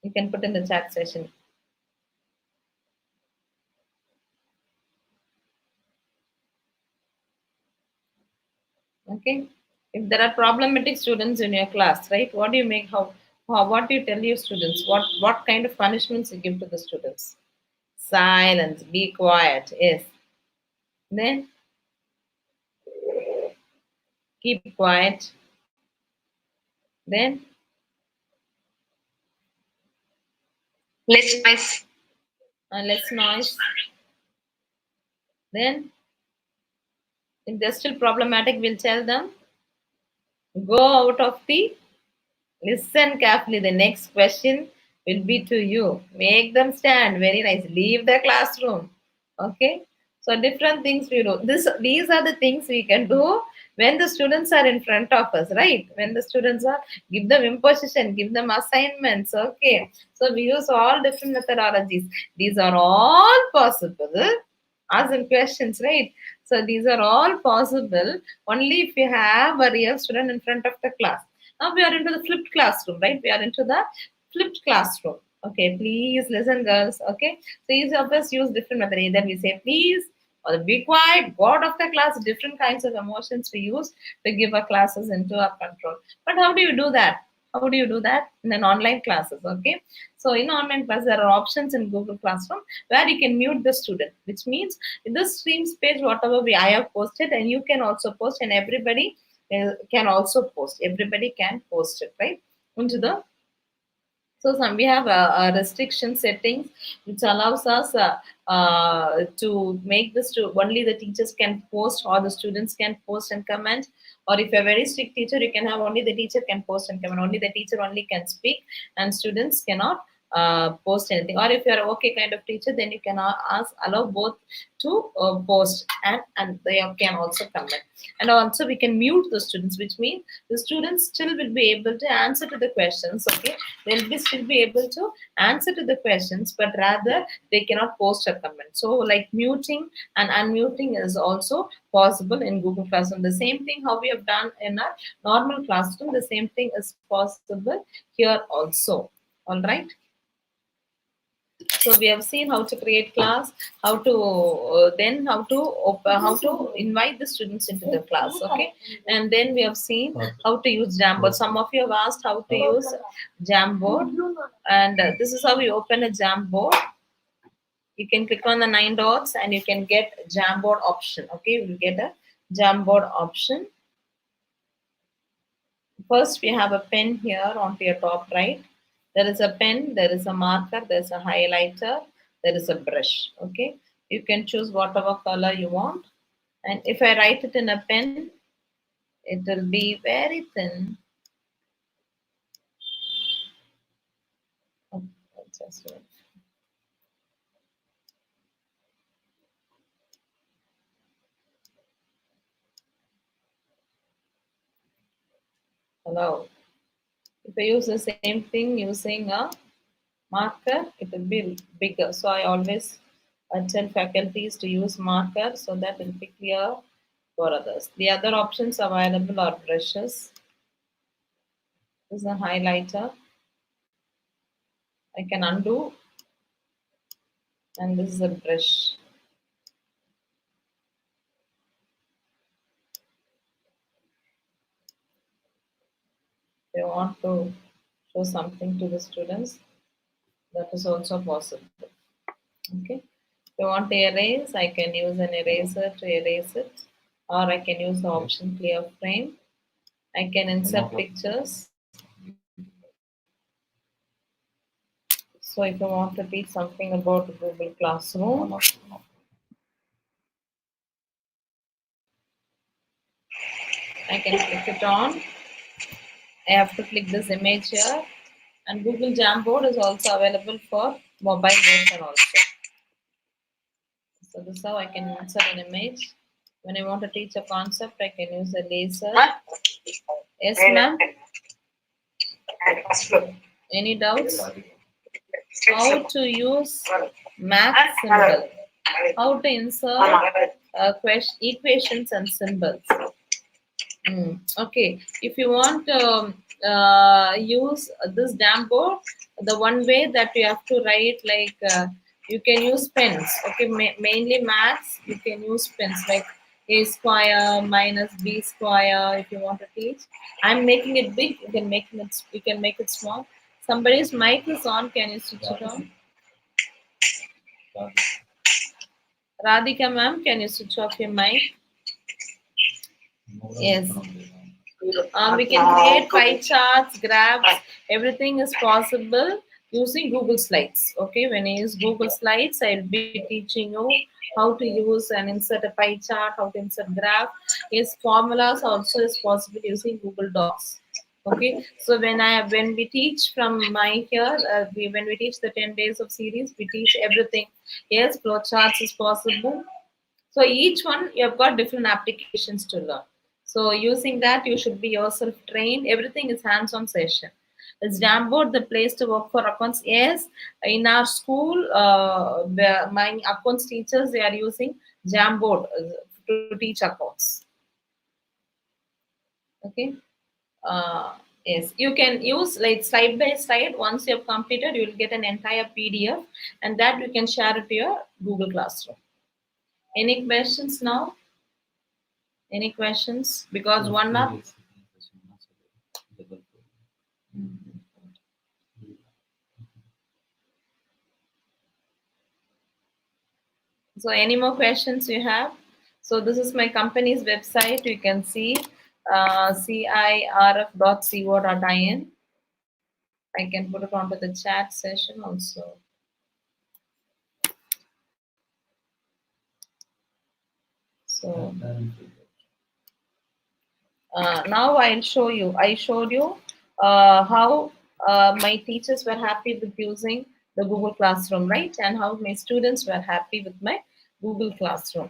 You can put in the chat session. Okay, if there are problematic students in your class, right, what do you make? What do you tell your students? What kind of punishments you give to the students? Silence, be quiet. Yes. Then keep quiet. Then Less noise. less noise. Then if they're still problematic, we'll tell them go out of the, listen carefully. The next question, will be to you. Make them stand. Very nice. Leave the classroom. Okay. So different things we do. These are the things we can do when the students are in front of us, right? When the students are, give them imposition, give them assignments. Okay. So we use all different methodologies. These are all possible. Asking questions, right? So these are all possible only if you have a real student in front of the class. Now we are into the flipped classroom, right? We are into the flipped classroom. Okay, please listen, girls. Okay, so each of us use different method. Either we say please or be quiet, go out of the class. Different kinds of emotions we use to give our classes into our control. But how do you do that? How do you do that in an online classes? Okay, so in online class there are options in Google Classroom where you can mute the student, which means in the streams page whatever I have posted, and you can also post, and everybody can also post. Everybody can post it right into the, so some we have a restriction settings which allows us to make this to only the teachers can post or the students can post and comment. Or if you're a very strict teacher, you can have only the teacher can post and comment. Only the teacher only can speak and students cannot post anything. Or if you're an okay kind of teacher, then you can allow both to post and they can also comment. And also we can mute the students, which means the students still will be able to answer to the questions. Okay, they'll be still be able to answer to the questions, but rather they cannot post a comment. So like muting and unmuting is also possible in Google Classroom. The same thing how we have done in our normal classroom, the same thing is possible here also. All right. So we have seen how to create class, how to then how to invite the students into the class. Okay, and then we have seen how to use Jamboard. Some of you have asked how to use Jamboard, and this is how we open a Jamboard. You can click on the 9 dots and you can get Jamboard option. Okay, we'll get a Jamboard option. First, we have a pen here onto your top right. There is a pen, there is a marker, there is a highlighter, there is a brush. Okay, you can choose whatever color you want. And if I write it in a pen, it will be very thin. Oh, just wait. Hello. If I use the same thing using a marker, it will be bigger. So I always tell faculties to use marker so that it will be clear for others. The other options available are brushes. This is a highlighter. I can undo, and this is a brush. If I want to show something to the students, that is also possible. Okay. If I want to erase, I can use an eraser to erase it, or I can use the option clear frame. I can insert pictures. So if I want to teach something about Google Classroom, I can click it on. I have to click this image here, and Google Jamboard is also available for mobile version also. So this is how I can insert an image. When I want to teach a concept, I can use a laser. Yes, ma'am. Any doubts? How to use math symbol? How to insert equations and symbols? Okay, if you want to use this Jamboard, the one way that you have to write, like you can use pens. Okay, mainly maths, you can use pens like a square minus b square. If you want to teach, I'm making it big. You can make it. You can make it small. Somebody's mic is on. Can you switch it on? Radhika ma'am, can you switch off your mic? Yes. We can create pie charts, graphs, everything is possible using Google Slides. Okay, when I use Google Slides, I'll be teaching you how to use and insert a pie chart, how to insert graph. Yes, formulas also is possible using Google Docs. Okay, so when we teach from my here, when we teach the 10 days of series, we teach everything. Yes, flowcharts is possible. So each one you have got different applications to learn. So using that, you should be yourself trained. Everything is hands-on session. Is Jamboard the place to work for accounts? Yes, in our school, my accounts teachers, they are using Jamboard to teach accounts. Okay. uh, yes, you can use like slide by slide. Once you have completed, you will get an entire PDF, and that you can share it to your Google Classroom. Any questions now? Any questions? Because one up. So any more questions you have? So this is my company's website. You can see cirf.co.in. I can put it onto the chat session also. So now I'll show you. I showed you how my teachers were happy with using the Google Classroom, right? And how my students were happy with my Google Classroom.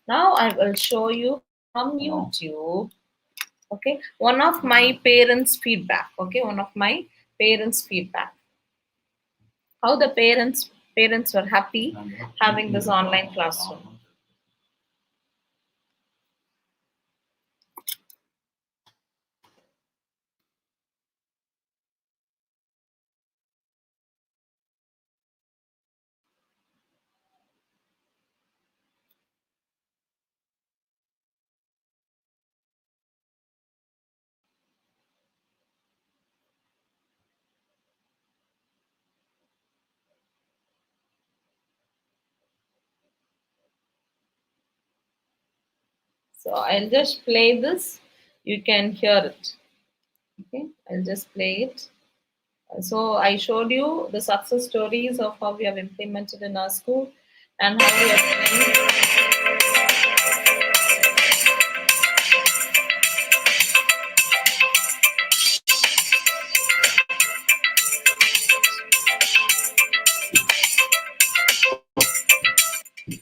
Now I will show you from YouTube. Okay, one of my parents' feedback. Okay, one of my parents' feedback. How the parents were happy having this online classroom. So I'll just play this. You can hear it. Okay, I'll just play it. So I showed you the success stories of how we have implemented in our school and how we have trained.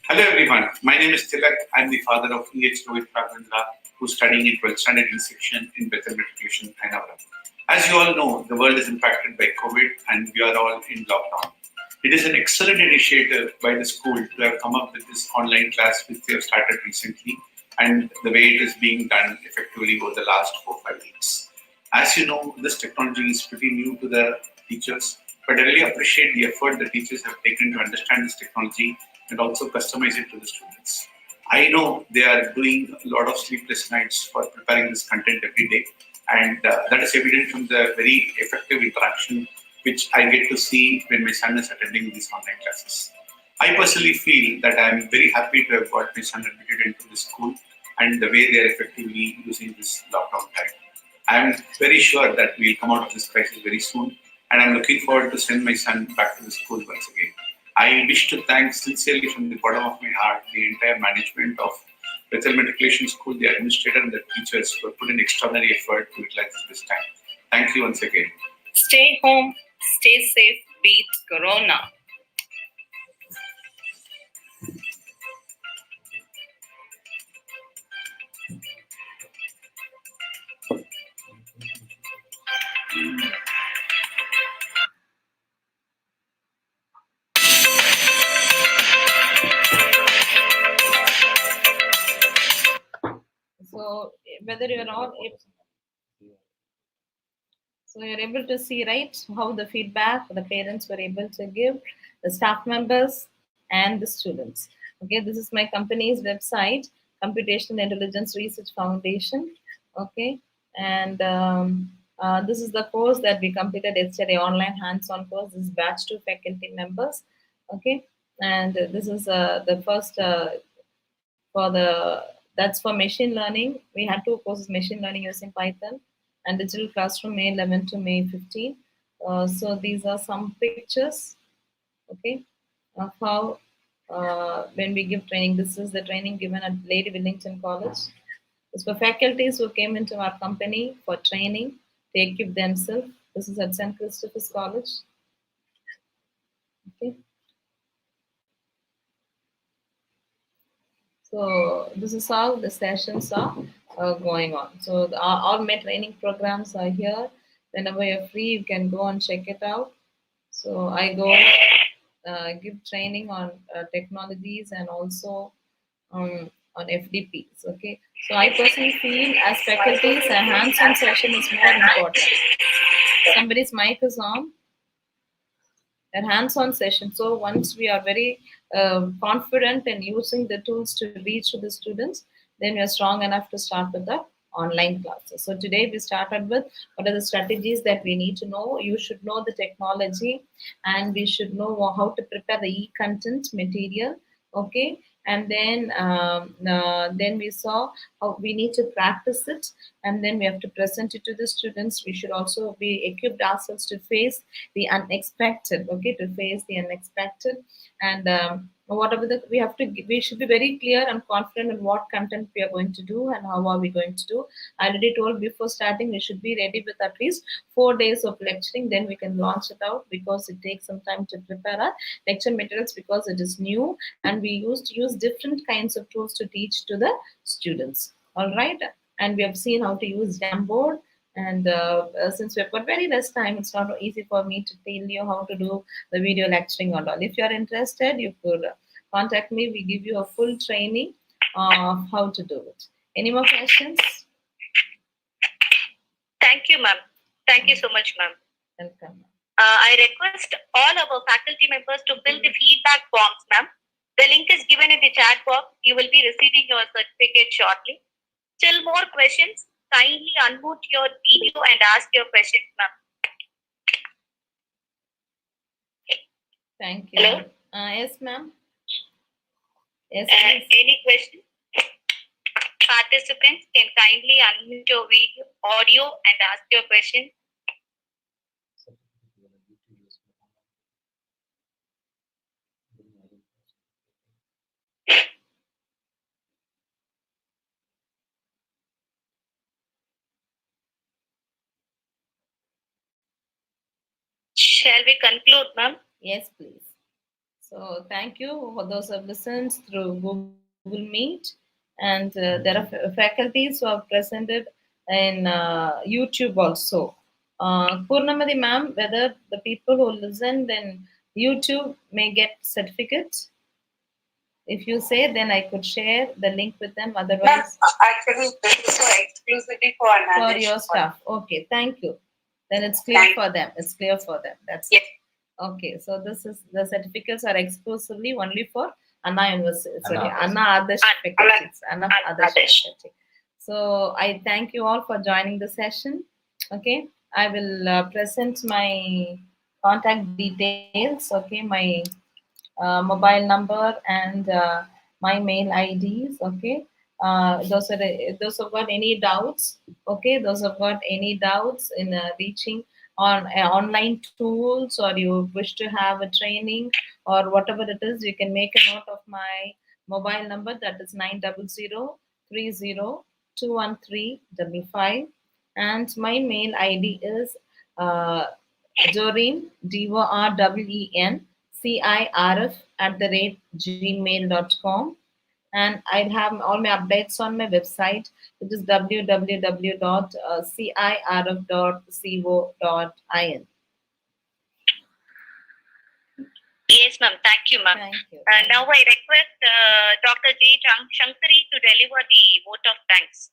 Hello everyone, my name is Tilak. I'm the father of E.H. Rohit Ravindra, who's studying in 12th standard in section in Bethel Matriculation, Ainavaram. As you all know, the world is impacted by COVID and we are all in lockdown. It is an excellent initiative by the school to have come up with this online class which they have started recently and the way it is being done effectively over the last 4-5 weeks. As you know, this technology is pretty new to the teachers, but I really appreciate the effort the teachers have taken to understand this technology and also customize it to the students. I know they are doing a lot of sleepless nights for preparing this content every day, and that is evident from the very effective interaction which I get to see when my son is attending these online classes. I personally feel that I am very happy to have got my son admitted into the school and the way they are effectively using this lockdown time. I am very sure that we'll come out of this crisis very soon, and I'm looking forward to send my son back to the school once again. I wish to thank sincerely from the bottom of my heart the entire management of Bethel Matriculation School, the administrator and the teachers who have put in extraordinary effort to utilize this time. Thank you once again. Stay home, stay safe, beat Corona. So whether you're all so you're able to see, right, how the feedback the parents were able to give, the staff members and the students. Okay, this is my company's website, Computational Intelligence Research Foundation. Okay, and this is the course that we completed yesterday, online hands-on course. This is batch 2 faculty members. Okay, and this is the first for the that's for machine learning. We had 2 courses, machine learning using Python and digital classroom, May 11 to May 15. So these are some pictures, okay, of how when we give training. This is the training given at Lady Wellington College. It's for faculties who came into our company for training to equip themselves. This is at St. Christopher's College. Okay. So this is how the sessions are going on. So all my training programs are here. Whenever you're free, you can go and check it out. So I go give training on technologies and also on FDPs. Okay. So I personally feel as faculties, a hands-on session is more important. Somebody's mic is on. A hands-on session. So once we are very confident in using the tools to reach to the students, then we are strong enough to start with the online classes. So today we started with what are the strategies that we need to know. You should know the technology, and we should know how to prepare the e-content material. Okay. And then we saw how we need to practice it, and then we have to present it to the students. We should also be equipped ourselves to face the unexpected. Okay, to face the unexpected, and whatever we should be very clear and confident in what content we are going to do and how are we going to do. I already told before starting we should be ready with at least 4 days of lecturing, then we can launch it out, because it takes some time to prepare our lecture materials, because it is new and we used to use different kinds of tools to teach to the students. All right, and we have seen how to use Jamboard. And since we've got very less time, it's not easy for me to tell you how to do the video lecturing and all. If you're interested, you could contact me. We give you a full training of how to do it. Any more questions? Thank you, ma'am. Thank you so much, ma'am. Welcome. I request all our faculty members to fill the feedback forms, ma'am. The link is given in the chat box. You will be receiving your certificate shortly. Still more questions? Kindly unmute your video and ask your questions, ma'am. Thank you. Hello? Yes, ma'am. Yes, any question? Participants can kindly unmute your video, audio and ask your question. Shall we conclude, ma'am? Yes, please. So thank you for those who have listened through Google Meet, and there are faculties who have presented in YouTube also. Purnamadi ma'am, whether the people who listened in YouTube may get certificates? If you say, then I could share the link with them. Otherwise, actually, this is for exclusively for your staff. Okay, thank you. Then it's clear for them. It's clear for them. That's yes. Okay, so this is the certificates are exclusively only for Anna University. Sorry, Anna Adarsh faculty. Anna Adarsh faculty. So I thank you all for joining the session. Okay, I will present my contact details. Okay, my mobile number and my mail IDs. Okay, those who've got any doubts. Okay, those who've got any doubts in reaching on online tools, or you wish to have a training or whatever it is, you can make a note of my mobile number, that is 900302135, and my mail ID is Doreen, DOREEN CIRF@gmail.com, and I'll have all my updates on my website, which is www.cirf.co.in. Yes, ma'am. Thank you, ma'am. Thank you. Now I request Dr. J. Shankari to deliver the vote of thanks.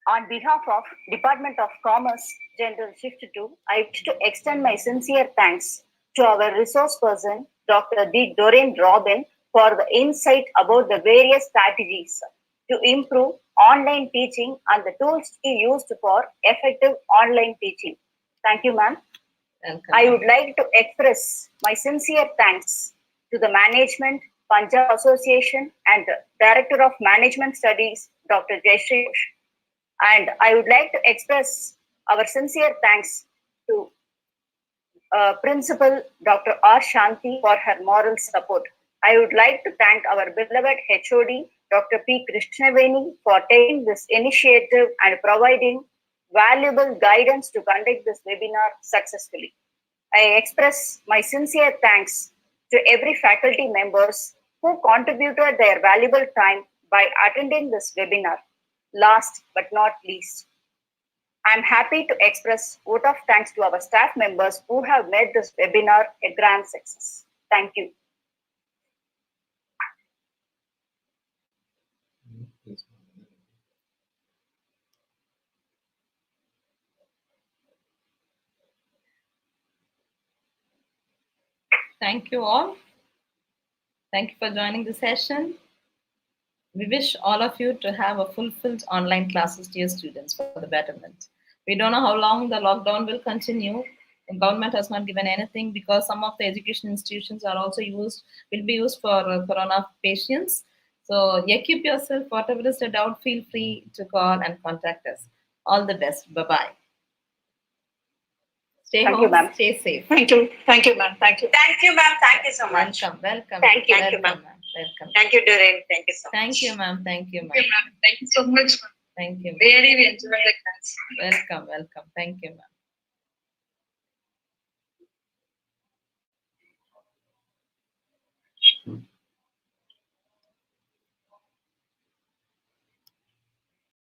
On behalf of Department of Commerce, General Shift 2, I wish to extend my sincere thanks to our resource person, Dr. Doreen Robin, for the insight about the various strategies to improve online teaching and the tools to be used for effective online teaching. Thank you, ma'am. I would like to express my sincere thanks to the management, Punjab Association, and the Director of Management Studies, Dr. Jayshree Ghosh. And I would like to express our sincere thanks to Principal Dr. R. Shanti for her moral support. I would like to thank our beloved HOD, Dr. P. Krishnaveni, for taking this initiative and providing valuable guidance to conduct this webinar successfully. I express my sincere thanks to every faculty members who contributed their valuable time by attending this webinar. Last but not least, I'm happy to express vote of thanks to our staff members who have made this webinar a grand success. Thank you. Thank you all. Thank you for joining the session. We wish all of you to have a fulfilled online classes to your students for the betterment. We don't know how long the lockdown will continue. The government has not given anything because some of the education institutions are also will be used for corona patients. So equip yourself. Whatever is the doubt, feel free to call and contact us. All the best. Bye-bye. Stay Thank home, you, ma'am. stay safe. Thank you. Thank you, ma'am. Thank you. Thank you, ma'am. Thank you so much. Welcome. Thank you, welcome, ma'am. Welcome. Thank you, Doreen. Thank you so much. Thank you, ma'am. Thank you, ma'am. Okay, ma'am. Thank you so much. Ma'am. Thank you. Ma'am. Really, we enjoyed the class. Welcome. Thank you, ma'am.